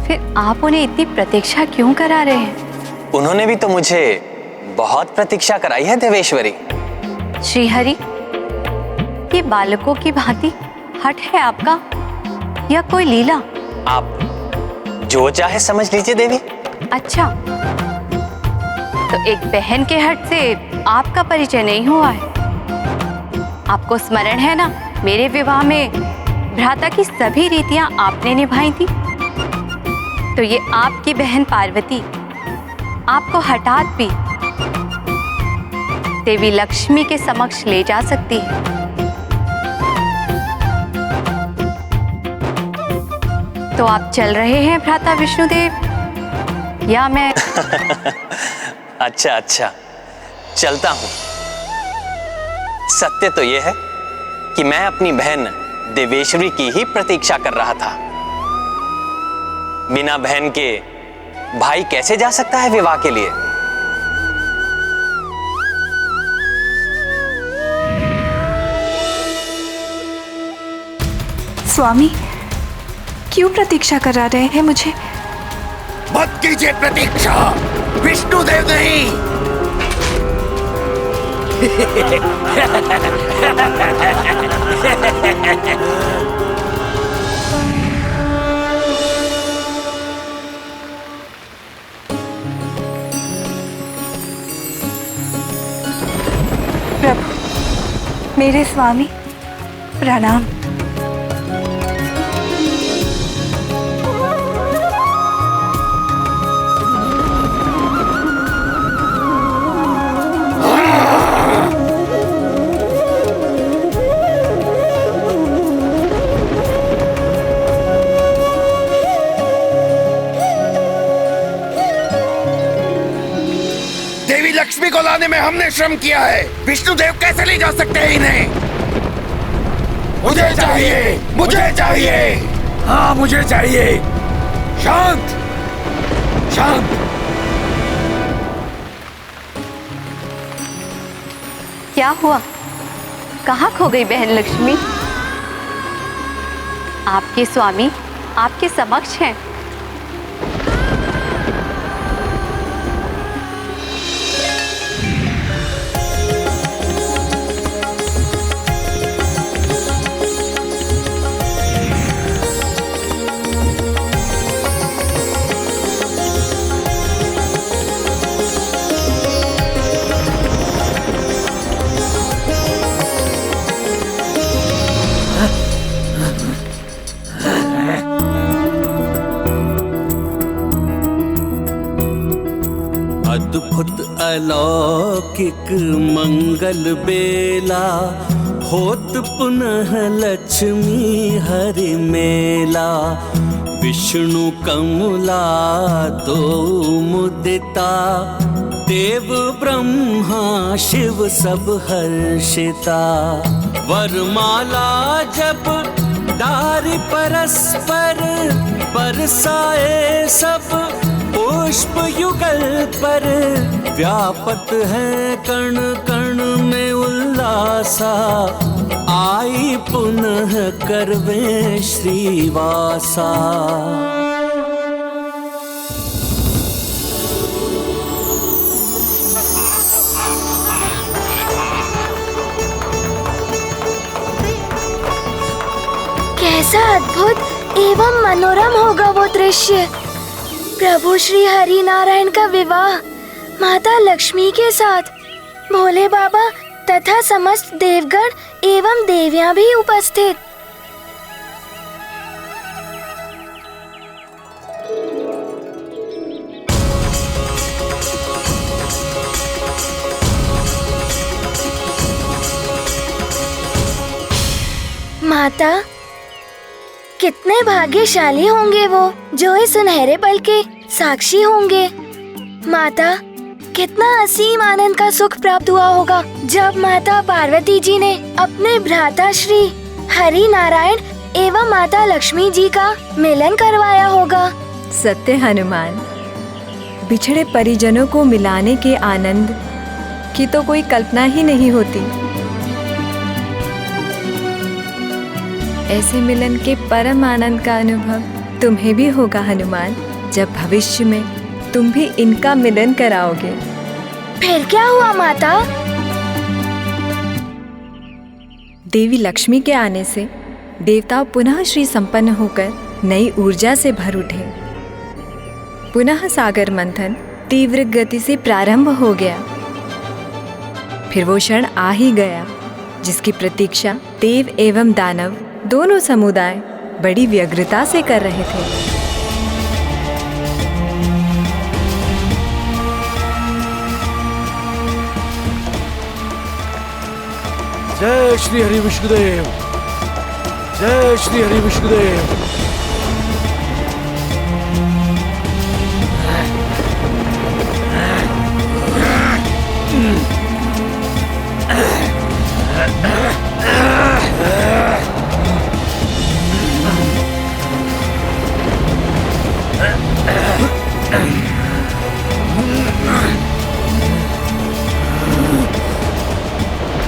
फिर आप उन्हें इतनी प्रतीक्षा क्यों करा रहे हैं? उन्होंने भी तो मुझे बहुत प्रतीक्षा कराई है देवेश्वरी। श्री हरि, ये बालकों की भांति हठ है आपका या कोई लीला? आप जो चाहे समझ लीजिए देवी। अच्छा, तो एक बहन के हट से आपका परिचय नहीं हुआ है? आपको स्मरण है ना, मेरे विवाह में भ्राता की सभी रीतियां आपने निभाई थी। तो ये आपकी बहन पार्वती आपको हठात भी देवी लक्ष्मी के समक्ष ले जा सकती है। तो आप चल रहे हैं भ्राता विष्णुदेव, या मैं? अच्छा, चलता हूं। सत्य तो यह है कि मैं अपनी बहन देवेश्वरी की ही प्रतीक्षा कर रहा था। बिना बहन के भाई कैसे जा सकता है विवाह के लिए? स्वामी, क्यों प्रतीक्षा करा रहे हैं मुझे? मत कीजिए प्रतीक्षा, विष्णुदेव नहीं। प्रभु, मेरे स्वामी, प्रणाम। लक्ष्मी को लाने में हमने श्रम किया है, विष्णुदेव कैसे ले जा सकते हैं इन्हें? मुझे चाहिए, मुझे चाहिए। हाँ, मुझे चाहिए। शांत, शांत। क्या हुआ? कहाँ खो गई बहन लक्ष्मी? आपके स्वामी आपके समक्ष हैं। अलौकिक मंगल बेला, होत पुनः लक्ष्मी हरि मेला। विष्णु कमला दो मुदिता, देव ब्रह्मा शिव सब हर्षिता। वरमाला जब डारि परस्पर, बरसाए सब पुष्प युगल पर। व्यापत है कण कण में उल्लासा, आई पुनः करवे श्रीवासा। कैसा अद्भुत एवं मनोरम होगा वो दृश्य। प्रभु श्री हरि नारायण का विवाह माता लक्ष्मी के साथ, भोले बाबा तथा समस्त देवगण एवं देवियां भी उपस्थित। माता, कितने भाग्यशाली होंगे वो जो इस सुनहरे पल के साक्षी होंगे। माता, कितना असीम आनंद का सुख प्राप्त हुआ होगा जब माता पार्वती जी ने अपने भ्राता श्री हरि नारायण एवं माता लक्ष्मी जी का मिलन करवाया होगा। सत्य हनुमान, बिछड़े परिजनों को मिलाने के आनंद की तो कोई कल्पना ही नहीं होती। ऐसे मिलन के परम आनंद का अनुभव तुम्हें भी होगा हनुमान, जब भविष्य में तुम भी इनका मिलन कराओगे। फिर क्या हुआ माता? देवी लक्ष्मी के आने से देवता पुनः श्री संपन्न होकर नई ऊर्जा से भर उठे। पुनः सागर मंथन तीव्र गति से प्रारंभ हो गया। फिर वो क्षण आ ही गया जिसकी प्रतीक्षा देव एवं दानव दोनों समुदाय बड़ी व्यग्रता से कर रहे थे। जय श्री हरि विष्णुदेव, जय श्री हरि विष्णुदेव।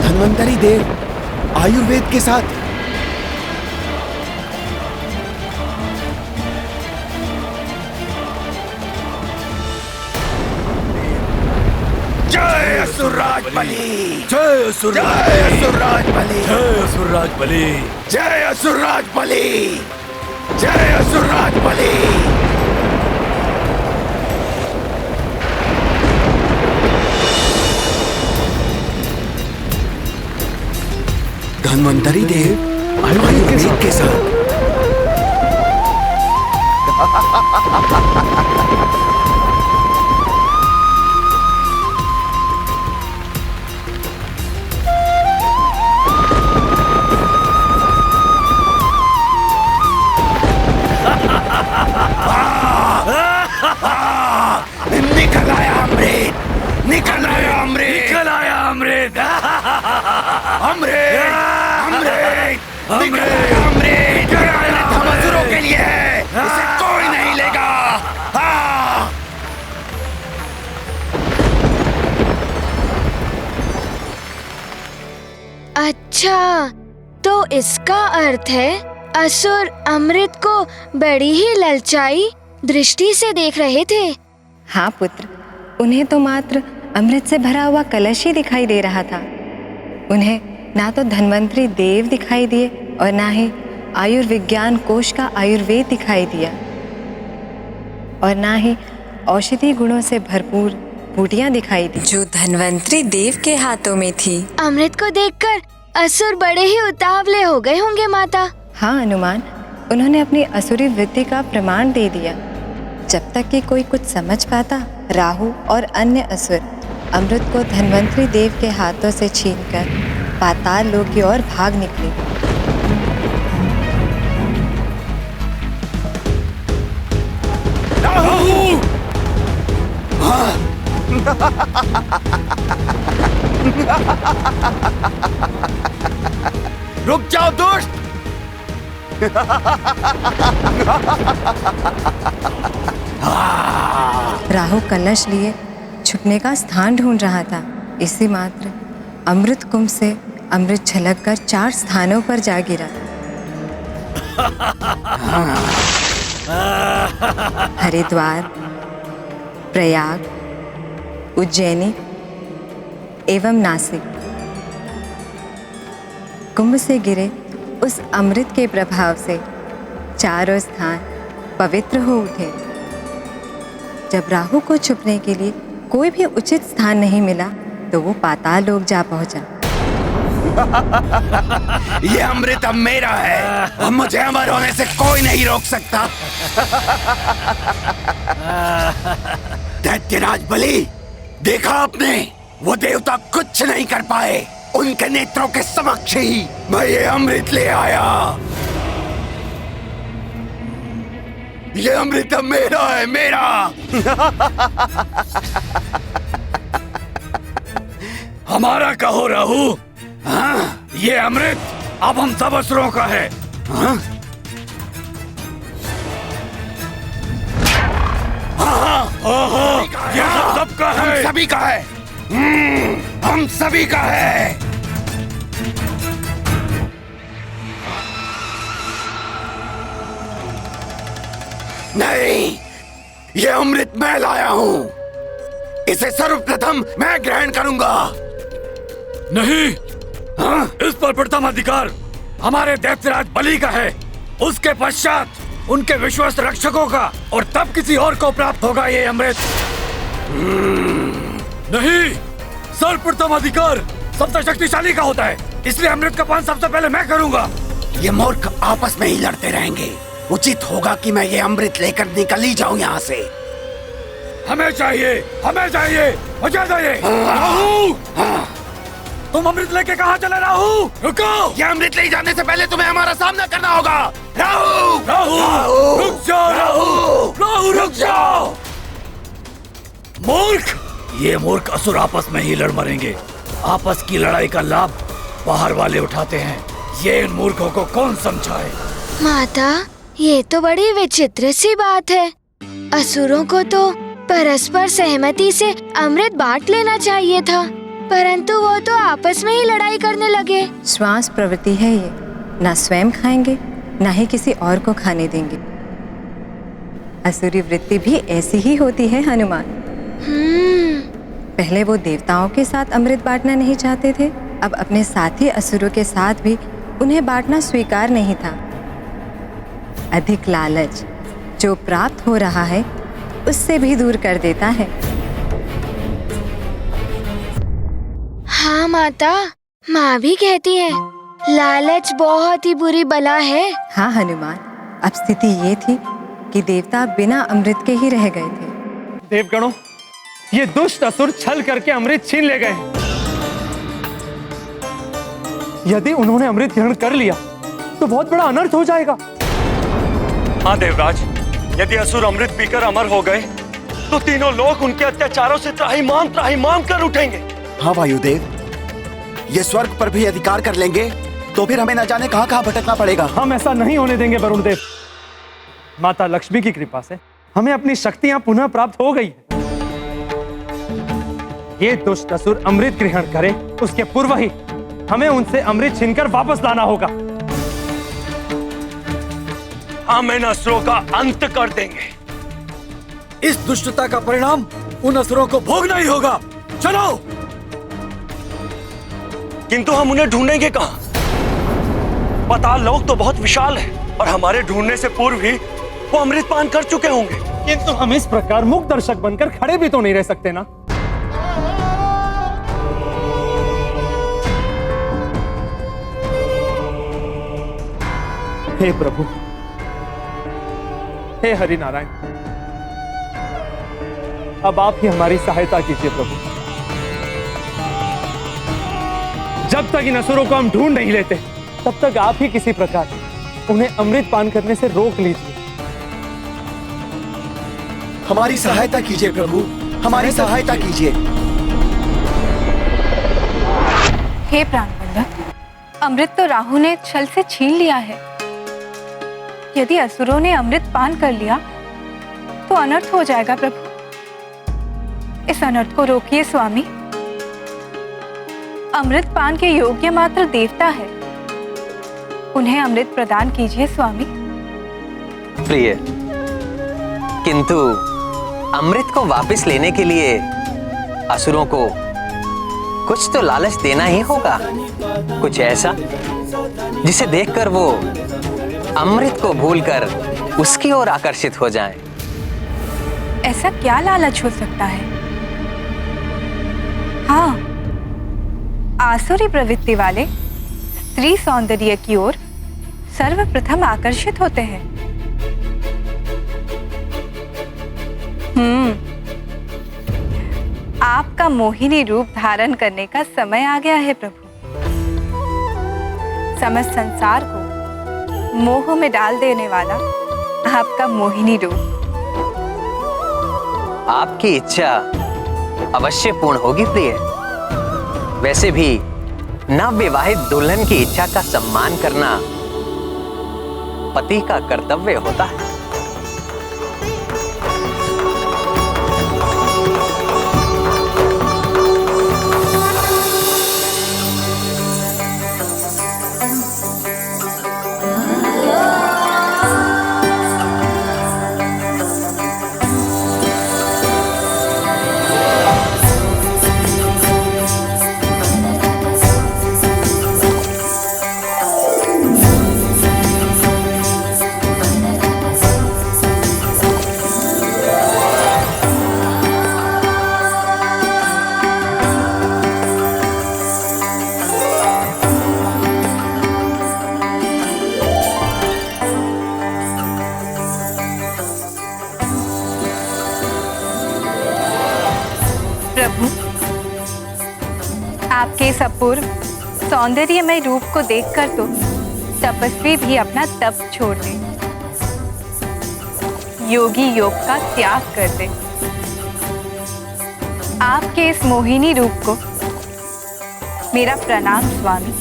धन्वंतरी देव आयुर्वेद के साथ जय असुरराज बलि, जय असुरराज बलि, जय असुरराज बलि, जय असुरराज बलि, जय असुरराज बलि। धन्वंतरी देव आयुर्वेद के साथ निकल आया अमृत, निकल आया अमृत, निकल आया अमृत, अमृत, अमृत, निकल आया अमृत। हम असुरों के लिए है, इसे कोई नहीं लेगा। अच्छा, तो इसका अर्थ है असुर अमृत को बड़ी ही ललचाई दृष्टि से देख रहे थे। हाँ पुत्र, उन्हें तो मात्र अमृत से भरा हुआ कलश ही दिखाई दे रहा था। उन्हें ना तो धन्वंतरी देव दिखाई दिए और ना ही आयुर्विज्ञान कोश का आयुर्वेद दिखाई दिया, और ना ही औषधि गुणों से भरपूर बूटियां दिखाई दी जो धन्वंतरी देव के हाथों में थी। अमृत को देखकर असुर बड़े ही उतावले हो गए होंगे माता। हाँ हनुमान, उन्होंने अपनी असुरी वृत्ति का प्रमाण दे दिया। जब तक कि कोई कुछ समझ पाता, राहु और अन्य असुर अमृत को धन्वंतरी देव के हाथों से छीनकर पाताल लोक की ओर भाग निकली। रुक जाओ दुष्ट! राहु कलश लिए छुपने का स्थान ढूंढ रहा था। इसी मात्र अमृत कुंभ से अमृत छलककर 4 स्थानों पर जा गिरा। हरिद्वार, प्रयाग, उज्जैनी एवं नासिक। कुंभ से गिरे उस अमृत के प्रभाव से चारों स्थान पवित्र हो उठे। जब राहु को छुपने के लिए कोई भी उचित स्थान नहीं मिला तो वो पाताल लोक जा पहुंचा। ये अमृत अब मेरा है और मुझे अमर होने से कोई नहीं रोक सकता। दैत्यराज बलि, देखा आपने, वो देवता कुछ नहीं कर पाए। उनके नेत्रों के समक्ष ही मैं ये अमृत ले आया। ये अमृत अब मेरा है, मेरा। हमारा कहो राहु। हाँ, ये अमृत अब हम सब असुरों का है। हाँ? हाँ, ये सबका है। हम सभी का है। हम सभी का है। नहीं, ये अमृत मैं लाया हूं। इसे सर्वप्रथम मैं ग्रहण करूंगा। नहीं, हाँ? इस पर प्रथम अधिकार हमारे दैत्यराज बलि का है। उसके पश्चात उनके विश्वस्त रक्षकों का और तब किसी और को प्राप्त होगा ये अमृत। नहीं, सर्वप्रथम अधिकार सबसे शक्तिशाली का होता है, इसलिए अमृत का पान सबसे पहले मैं करूंगा। ये मूर्ख आपस में ही लड़ते रहेंगे। उचित होगा कि मैं ये अमृत लेकर निकल ही जाऊं यहाँ से। हमें चाहिए, मुझे चाहिए। राहु, तुम अमृत लेके कहाँ चले राहु? रुको! ये अमृत ले जाने से पहले तुम्हें हमारा सामना करना होगा। राहु! रुक जाओ राहु, रुक जाओ। मूर्ख! ये मूर्ख असुर आपस में ही लड़ मरेंगे। आपस की लड़ाई का लाभ बाहर वाले उठाते हैं। ये इन मूर्खों को कौन समझाए? माता, ये तो बड़ी विचित्र सी बात है। असुरों को तो परस्पर सहमति से अमृत बांट लेना चाहिए था, परंतु वो तो आपस में ही लड़ाई करने लगे। श्वास प्रवृत्ति है ये, ना स्वयं खाएंगे ना ही किसी और को खाने देंगे। असुरी वृत्ति भी ऐसी ही होती है हनुमान। पहले वो देवताओं के साथ अमृत बांटना नहीं चाहते थे, अब अपने साथी असुरों के साथ भी उन्हें बांटना स्वीकार नहीं था। अधिक लालच जो प्राप्त हो रहा है उससे भी दूर कर देता है। हाँ माता, माँ भी कहती है लालच बहुत ही बुरी बला है। हाँ हनुमान, अब स्थिति ये थी कि देवता बिना अमृत के ही रह गए थे। देवगणों, ये दुष्ट असुर छल करके अमृत छीन ले गए। यदि उन्होंने अमृत ग्रहण कर लिया तो बहुत बड़ा अनर्थ हो जाएगा। हाँ देवराज, यदि असुर अमृत पीकर अमर हो गए तो तीनों लोग उनके अत्याचारों से त्राहिमाम कर उठेंगे। हाँ वायुदेव, ये स्वर्ग पर भी अधिकार कर लेंगे तो फिर हमें न जाने कहाँ कहाँ भटकना पड़ेगा। हम ऐसा नहीं होने देंगे वरुण देव। माता लक्ष्मी की कृपा से हमें अपनी शक्तियां पुनः प्राप्त हो गई है। ये दुष्ट असुर अमृत ग्रहण करें उसके पूर्व ही हमें उनसे अमृत छीनकर वापस लाना होगा। हम इन असुरों का अंत कर देंगे। इस दुष्टता का परिणाम उन असुरों को भोगना ही होगा। चलो। किंतु हम उन्हें ढूंढेंगे कहाँ? पाताल लोक तो बहुत विशाल है और हमारे ढूंढने से पूर्व ही वो अमृत पान कर चुके होंगे। किंतु हम इस प्रकार मुख दर्शक बनकर खड़े भी तो नहीं रह सकते ना। हे प्रभु, हे हरि नारायण, अब आप ही हमारी सहायता कीजिए प्रभु। जब तक इन असुरों को हम ढूंढ नहीं लेते तब तक आप ही किसी प्रकार उन्हें अमृत पान करने से रोक लीजिए। हमारी सहायता कीजिए प्रभु, हमारी सहायता कीजिए। हे प्राणवल्लभ, अमृत तो राहु ने छल से छीन लिया है। यदि असुरों ने अमृत पान कर लिया तो अनर्थ हो जाएगा प्रभु। इस अनर्थ को रोकिए स्वामी। अमृत पान के योग्य मात्र देवता है, उन्हें अमृत प्रदान कीजिए स्वामी। प्रिय, किंतु अमृत को वापस लेने के लिए असुरों को कुछ तो लालच देना ही होगा, कुछ ऐसा जिसे देखकर वो अमृत को भूलकर उसकी ओर आकर्षित हो जाएं। ऐसा क्या लालच हो सकता है? हाँ, आसुरी प्रवृत्ति वाले स्त्री सौंदर्य की ओर सर्वप्रथम आकर्षित होते हैं। आपका मोहिनी रूप धारण करने का समय आ गया है प्रभु। समस्त संसार को मोह में डाल देने वाला आपका मोहिनी रूप। आपकी इच्छा अवश्य पूर्ण होगी प्रिय। वैसे भी नवविवाहित दुल्हन की इच्छा का सम्मान करना पति का कर्तव्य होता है। आपके इस अपूर्व सौंदर्यमय रूप को देखकर तो तपस्वी भी अपना तप छोड़ दे, योगी योग का त्याग कर दे। आपके इस मोहिनी रूप को मेरा प्रणाम स्वामी।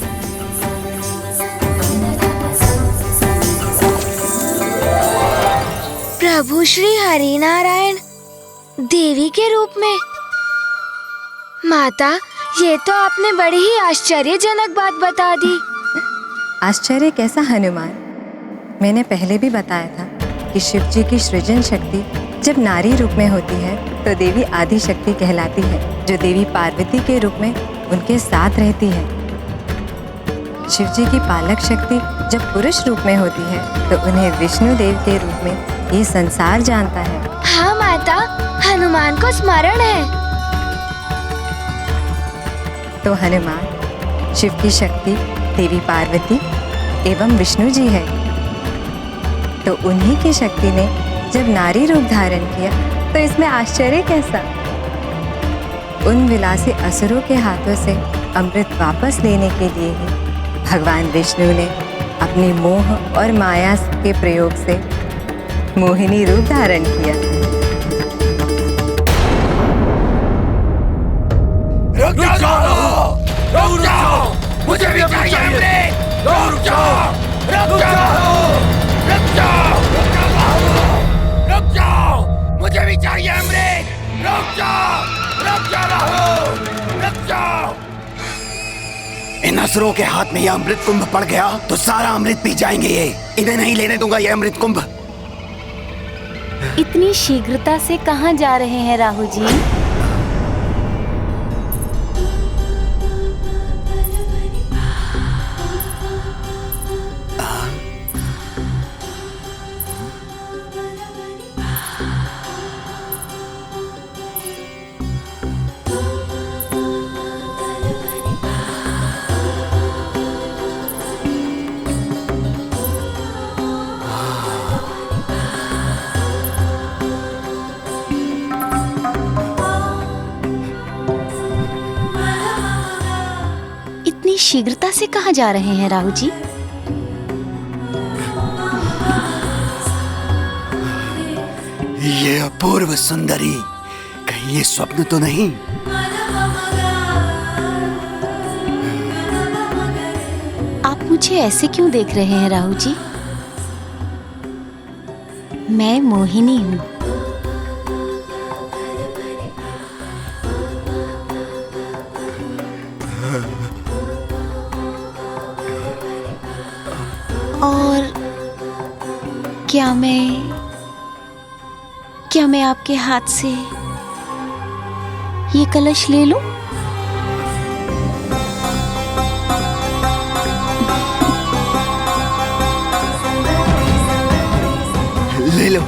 प्रभु श्री हरिनारायण देवी के रूप में। माता, ये तो आपने बड़ी ही आश्चर्यजनक बात बता दी। आश्चर्य कैसा हनुमान? मैंने पहले भी बताया था कि शिव जी की सृजन शक्ति जब नारी रूप में होती है तो देवी आदि शक्ति कहलाती है, जो देवी पार्वती के रूप में उनके साथ रहती है। शिव जी की पालक शक्ति जब पुरुष रूप में होती है तो उन्हें विष्णु देव के रूप में ये संसार जानता है। हाँ माता, हनुमान को स्मरण है। तो हनुमान शिव की शक्ति देवी पार्वती एवं विष्णु जी है। तो उन्हीं की शक्ति ने जब नारी रूप धारण किया तो इसमें आश्चर्य कैसा? उन विलासी असुरों के हाथों से अमृत वापस लेने के लिए ही भगवान विष्णु ने अपनी मोह और माया के प्रयोग से मोहिनी रूप धारण किया। रुक जाओ, रुक जाओ, मुझे भी चाहिए अमृत। रुक जाओ, रुक जाओ, रुक जाओ, रुक जाओ, मुझे भी चाहिए अमृत। रुक जाओ, रुक जाओ, रुक जाओ। इन असुरों के हाथ में यह अमृत कुंभ पड़ गया तो सारा अमृत पी जाएंगे ये। इन्हें नहीं लेने दूंगा ये अमृत कुंभ। इतनी शीघ्रता से कहाँ जा रहे हैं राहु जी? शीघ्रता से कहाँ जा रहे हैं राहु जी? ये अपूर्व सुंदरी, कहीं ये स्वप्न तो नहीं? आप मुझे ऐसे क्यों देख रहे हैं राहु जी? मैं मोहिनी हूँ। और क्या मैं आपके हाथ से ये कलश ले लूं? ले लो।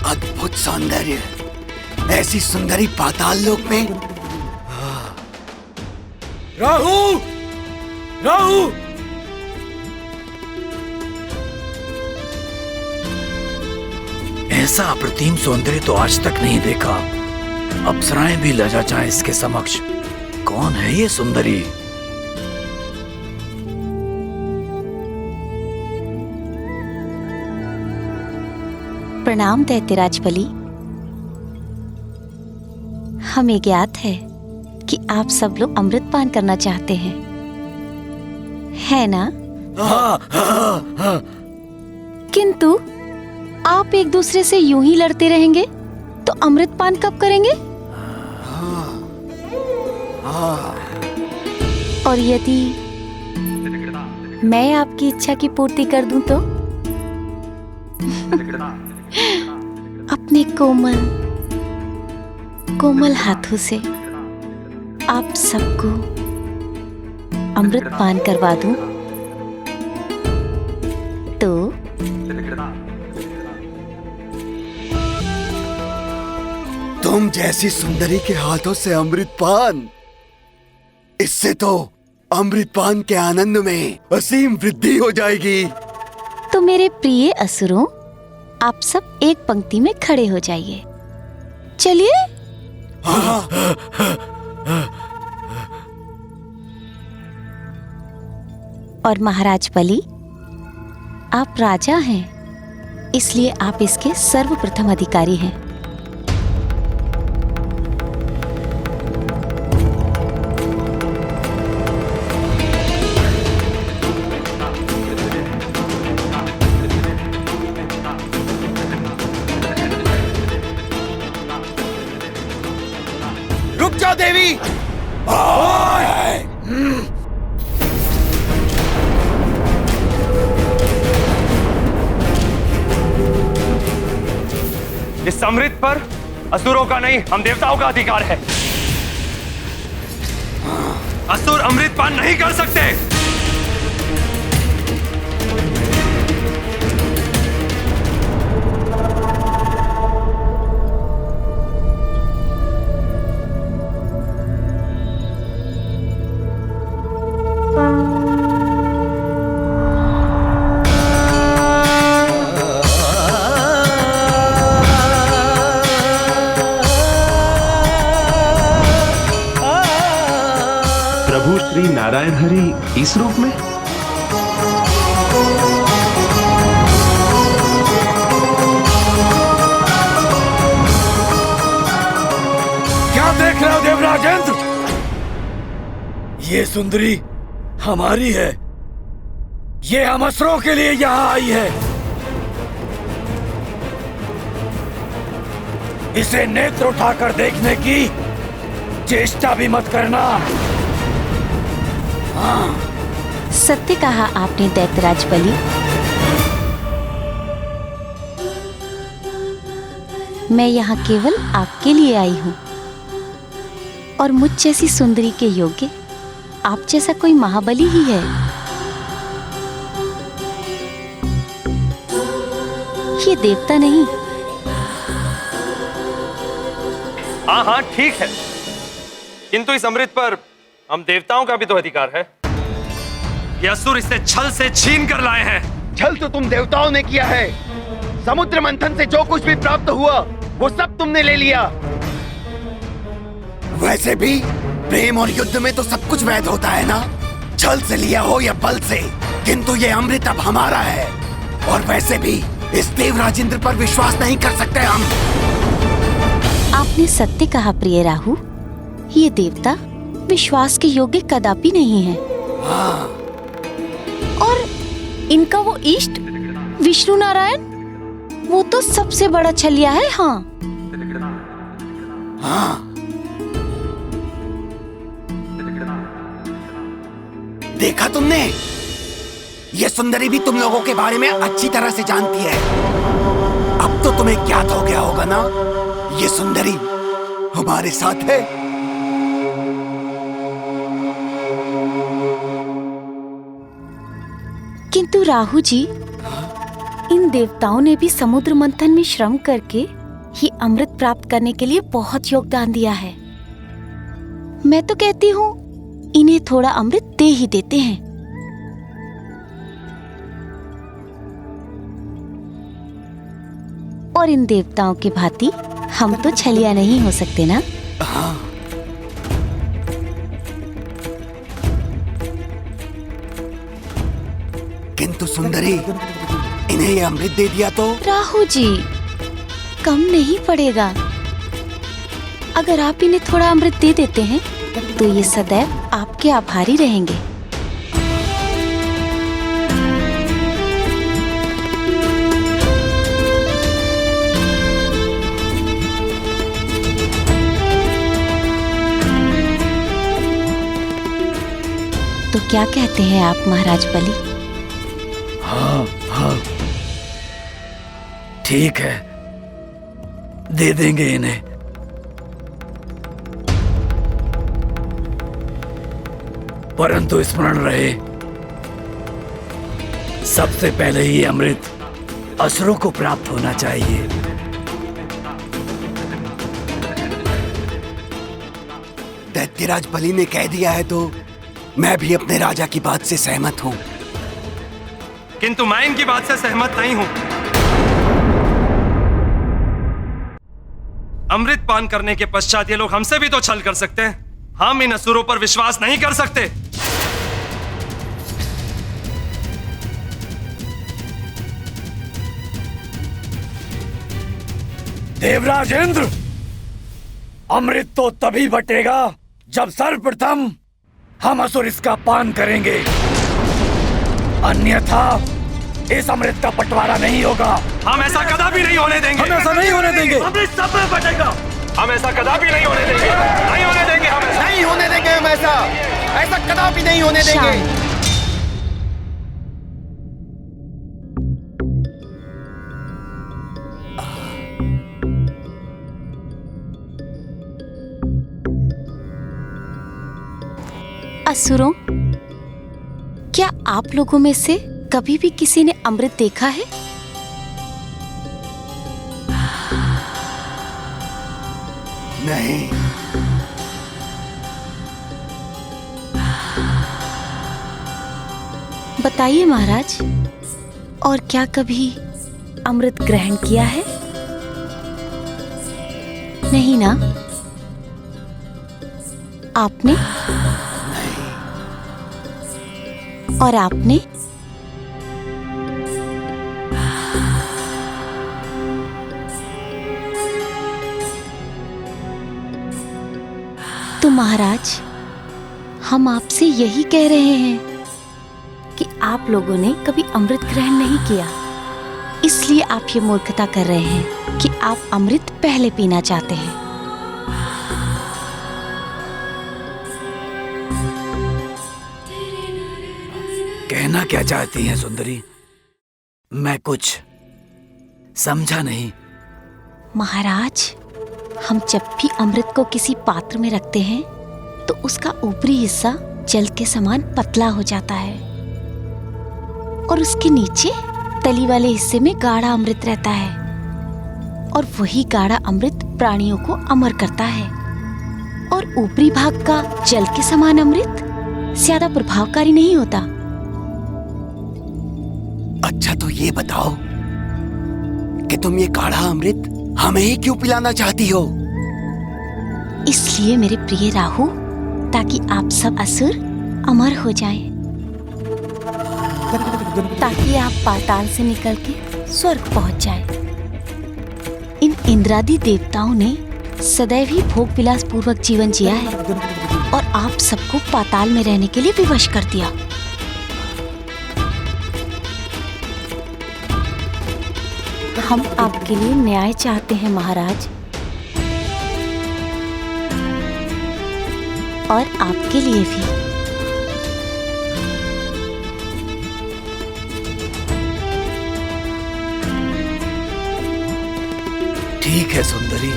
अद्भुत सौंदर्य, ऐसी सुंदरी पाताल लोक में। राहु! राहु! ऐसा अप्रतिम सौंदर्य तो आज तक नहीं देखा। अप्सराएं भी लजा जाएं इसके समक्ष। कौन है ये सुंदरी? प्रणाम दैत्यराज बलि। हमें ज्ञात है कि आप सब लोग अमृत पान करना चाहते हैं, है ना? किंतु आप एक दूसरे से यूं ही लड़ते रहेंगे तो अमृत पान कब करेंगे? और यदि मैं आपकी इच्छा की पूर्ति कर दूं तो? अपने कोमल हाथों से आप सबको अमृत पान करवा दूं तो? तुम जैसी सुंदरी के हाथों से अमृत पान, इससे तो अमृत पान के आनंद में असीम वृद्धि हो जाएगी। तो मेरे प्रिय असुरों, आप सब एक पंक्ति में खड़े हो जाइए। चलिए। और महाराज बलि, आप राजा हैं, इसलिए आप इसके सर्वप्रथम अधिकारी हैं। रुक जाओ देवी। इस अमृत पर असुरों का नहीं, हम देवताओं का अधिकार है। असुर अमृत पान नहीं कर सकते। प्रभु श्री नारायण हरि इस रूप में? क्या देख रहे हो देवराजेंद्र? ये सुंदरी हमारी है। ये हम असुरों के लिए यहाँ आई है। इसे नेत्र उठाकर देखने की चेष्टा भी मत करना। सत्य कहा आपने दैत्यराज बलि। मैं यहाँ केवल आपके लिए आई हूँ और मुझ जैसी सुंदरी के योग्य आप जैसा कोई महाबली ही है। ये देवता नहीं। हाँ हाँ ठीक है, किंतु इस अमृत पर हम देवताओं का भी तो अधिकार है। ये असुर इसे छल से छीन कर लाए हैं। छल तो तुम देवताओं ने किया है। समुद्र मंथन से जो कुछ भी प्राप्त हुआ वो सब तुमने ले लिया। वैसे भी प्रेम और युद्ध में तो सब कुछ वैध होता है ना, छल से लिया हो या बल से, किंतु ये अमृत अब हमारा है। और वैसे भी इस देवराज इंद्र पर विश्वास नहीं कर सकते हम। आपने सत्य कहा प्रिय राहु, ये देवता विश्वास के योग्य कदापि नहीं है। हाँ। और इनका वो इष्ट विष्णु नारायण, वो तो सबसे बड़ा छलिया है। हाँ हाँ, देखा तुमने, ये सुंदरी भी तुम लोगों के बारे में अच्छी तरह से जानती है। अब तो तुम्हें ज्ञात हो गया होगा ना, ये सुंदरी हमारे साथ है। किंतु राहु जी, इन देवताओं ने भी समुद्र मंथन में श्रम करके ही अमृत प्राप्त करने के लिए बहुत योगदान दिया है। मैं तो कहती हूँ इन्हें थोड़ा अमृत दे ही देते हैं। और इन देवताओं की भांति हम तो छलिया नहीं हो सकते ना। हाँ। किंतु सुंदरी, इन्हें ये अमृत दे दिया तो? राहु जी, कम नहीं पड़ेगा। अगर आप इन्हें थोड़ा अमृत दे देते हैं तो ये सदैव आपके आभारी रहेंगे। तो क्या कहते हैं आप महाराज बलि? हाँ हाँ, ठीक है, दे देंगे इन्हें। परंतु स्मरण रहे, सबसे पहले ही अमृत असुरों को प्राप्त होना चाहिए। दैत्यराज बलि ने कह दिया है तो मैं भी अपने राजा की बात से सहमत हूँ। किंतु मैं इनकी बात से सहमत नहीं हूं। अमृत पान करने के पश्चात ये लोग हमसे भी तो छल कर सकते हैं। हम इन असुरों पर विश्वास नहीं कर सकते। देवराज इंद्र, अमृत तो तभी बटेगा जब सर्वप्रथम हम असुर इसका पान करेंगे, अन्यथा इस अमृत का बंटवारा नहीं होगा। हम ऐसा कदापि नहीं होने देंगे। हम ऐसा नहीं होने देंगे। अमृत सब में बटेगा। हम ऐसा कदापि नहीं होने देंगे। नहीं होने देंगे। हम ऐसा नहीं होने देंगे। हम ऐसा कदापि नहीं होने देंगे। असुरों, क्या आप लोगों में से कभी भी किसी ने अमृत देखा है? नहीं। बताइए महाराज, और क्या कभी अमृत ग्रहण किया है? नहीं ना? आपने? और आपने? तो महाराज, हम आपसे यही कह रहे हैं कि आप लोगों ने कभी अमृत ग्रहण नहीं किया, इसलिए आप ये मूर्खता कर रहे हैं कि आप अमृत पहले पीना चाहते हैं। कहना क्या चाहती हैं सुंदरी? मैं कुछ समझा नहीं। महाराज, हम जब भी अमृत को किसी पात्र में रखते हैं तो उसका ऊपरी हिस्सा जल के समान पतला हो जाता है और उसके नीचे तली वाले हिस्से में गाढ़ा अमृत रहता है, और वही गाढ़ा अमृत प्राणियों को अमर करता है, और ऊपरी भाग का जल के समान अमृत ज्यादा प्रभावकारी नहीं होता। अच्छा तो ये बताओ कि तुम ये गाढ़ा अमृत हमें ही क्यों पिलाना चाहती हो? इसलिए मेरे प्रिय राहु, ताकि आप सब असुर अमर हो जाएं, ताकि आप पाताल से निकल के स्वर्ग पहुंच जाएं। इन इंद्रादि देवताओं ने सदैव ही भोग विलास पूर्वक जीवन जिया है और आप सबको पाताल में रहने के लिए विवश कर दिया। हम आपके लिए न्याय चाहते हैं महाराज, और आपके लिए भी। ठीक है सुंदरी।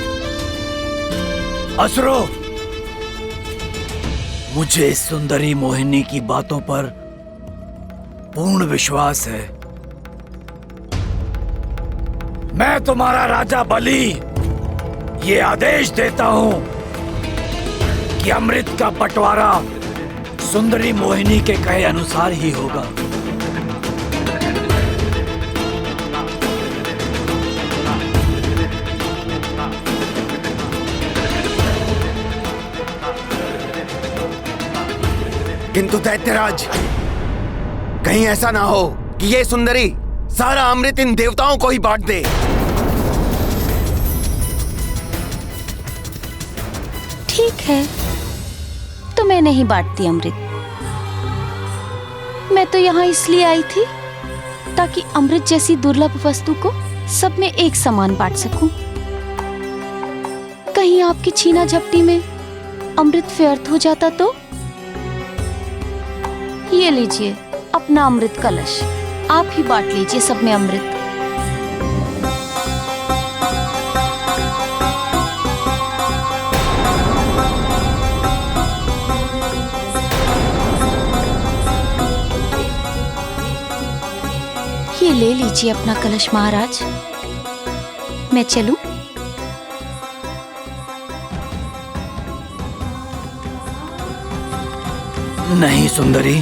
असुरो, मुझे इस सुंदरी मोहिनी की बातों पर पूर्ण विश्वास है। मैं तुम्हारा राजा बलि ये आदेश देता हूं कि अमृत का बंटवारा सुंदरी मोहिनी के कहे अनुसार ही होगा। किंतु दैत्यराज, कहीं ऐसा ना हो कि ये सुंदरी सारा अमृत इन देवताओं को ही बांट दे। ठीक है, तो मैं नहीं बांटती अमृत। मैं तो यहाँ इसलिए आई थी ताकि अमृत जैसी दुर्लभ वस्तु को सब में एक समान बांट सकूं। कहीं आपकी छीना झपटी में अमृत व्यर्थ हो जाता तो? ये लीजिए अपना अमृत कलश, आप ही बांट लीजिए सब में अमृत। ये ले लीजिए अपना कलश महाराज। मैं चलूं? नहीं सुंदरी,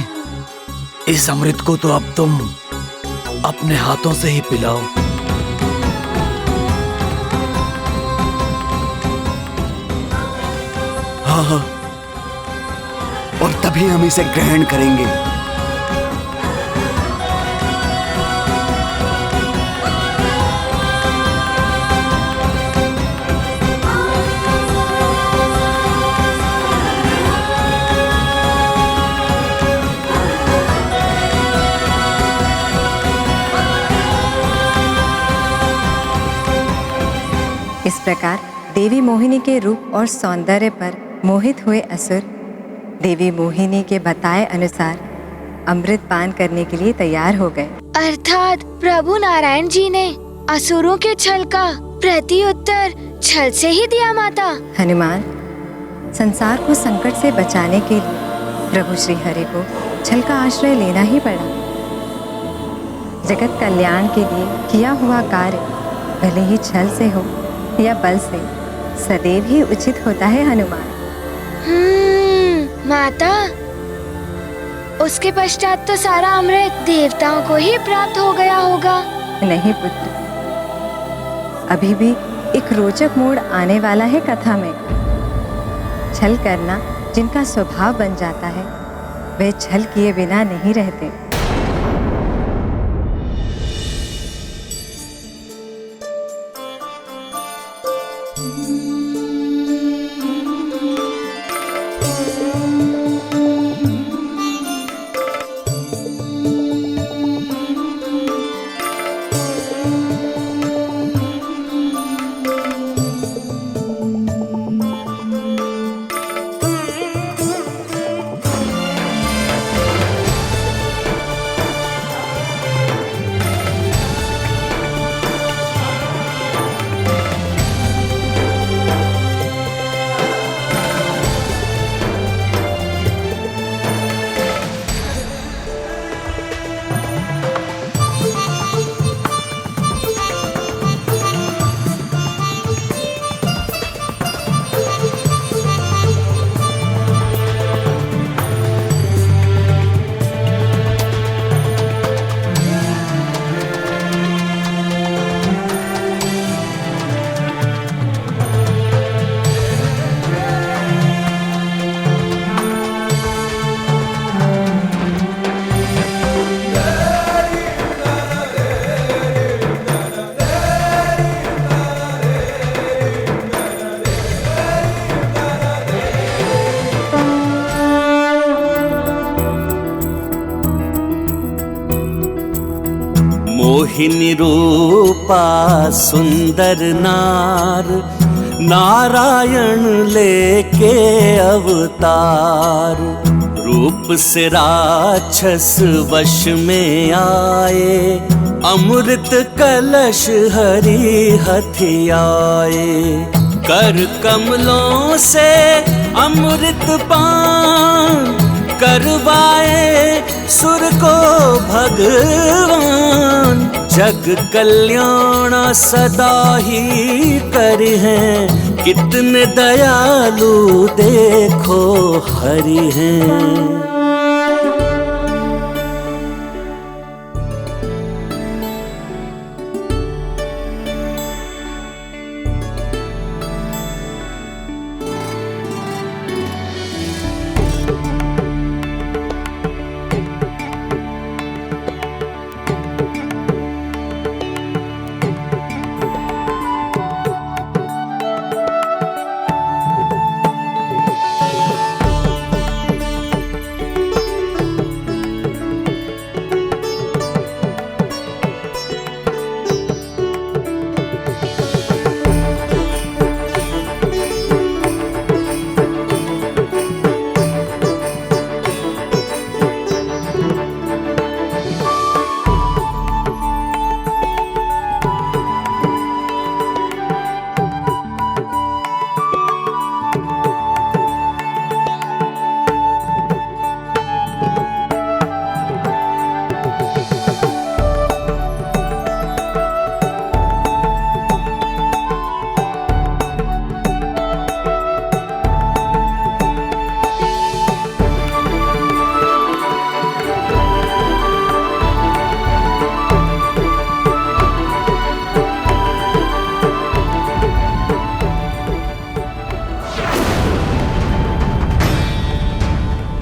इस अमृत को तो अब तुम अपने हाथों से ही पिलाओ। हाँ, और तभी हम इसे ग्रहण करेंगे। इस प्रकार देवी मोहिनी के रूप और सौंदर्य पर मोहित हुए असुर देवी मोहिनी के बताए अनुसार अमृत पान करने के लिए तैयार हो गए। अर्थात प्रभु नारायण जी ने असुरों के छल का प्रत्युत्तर छल से ही दिया माता। हनुमान, संसार को संकट से बचाने के लिए प्रभु श्री हरि को छल का आश्रय लेना ही पड़ा। जगत कल्याण के लिए किया हुआ कार्य भले ही छल से हो या बल से, सदैव ही उचित होता है हनुमान। माता, उसके पश्चात तो सारा अमृत देवताओं को ही प्राप्त हो गया होगा। नहीं पुत्र, अभी भी एक रोचक मोड़ आने वाला है कथा में। छल करना जिनका स्वभाव बन जाता है, वे छल किए बिना नहीं रहते। मोहिनी रूपा सुंदर नार, नारायण लेके अवतार। रूप से राक्षस वश में आए, अमृत कलश हरि हथियाए। कर कमलों से अमृत पान, करवाए सुर को भगवान। जग कल्याण सदा ही कर हैं, कितने दयालु देखो हरि हैं।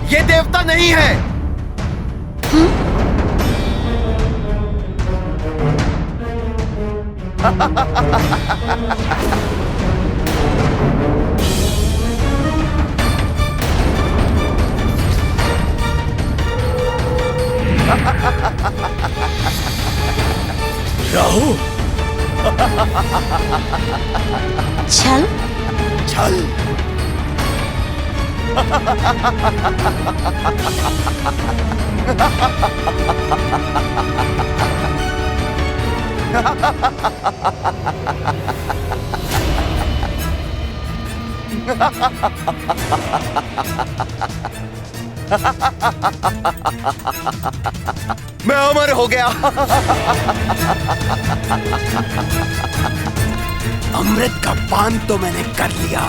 ये देवता नहीं है। राहु, छल छल। मैं अमर हो गया। अमृत का पान तो मैंने कर लिया।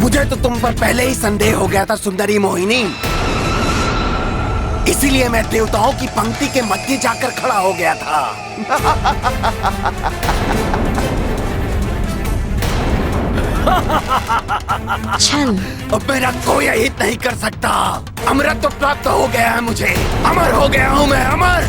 मुझे तो तुम पर पहले ही संदेह हो गया था सुंदरी मोहिनी, इसीलिए मैं देवताओं की पंक्ति के मध्य जाकर खड़ा हो गया था। छल। अब मेरा कोई अहित नहीं कर सकता। अमृत तो प्राप्त हो गया है मुझे, अमर हो गया हूं मैं, अमर।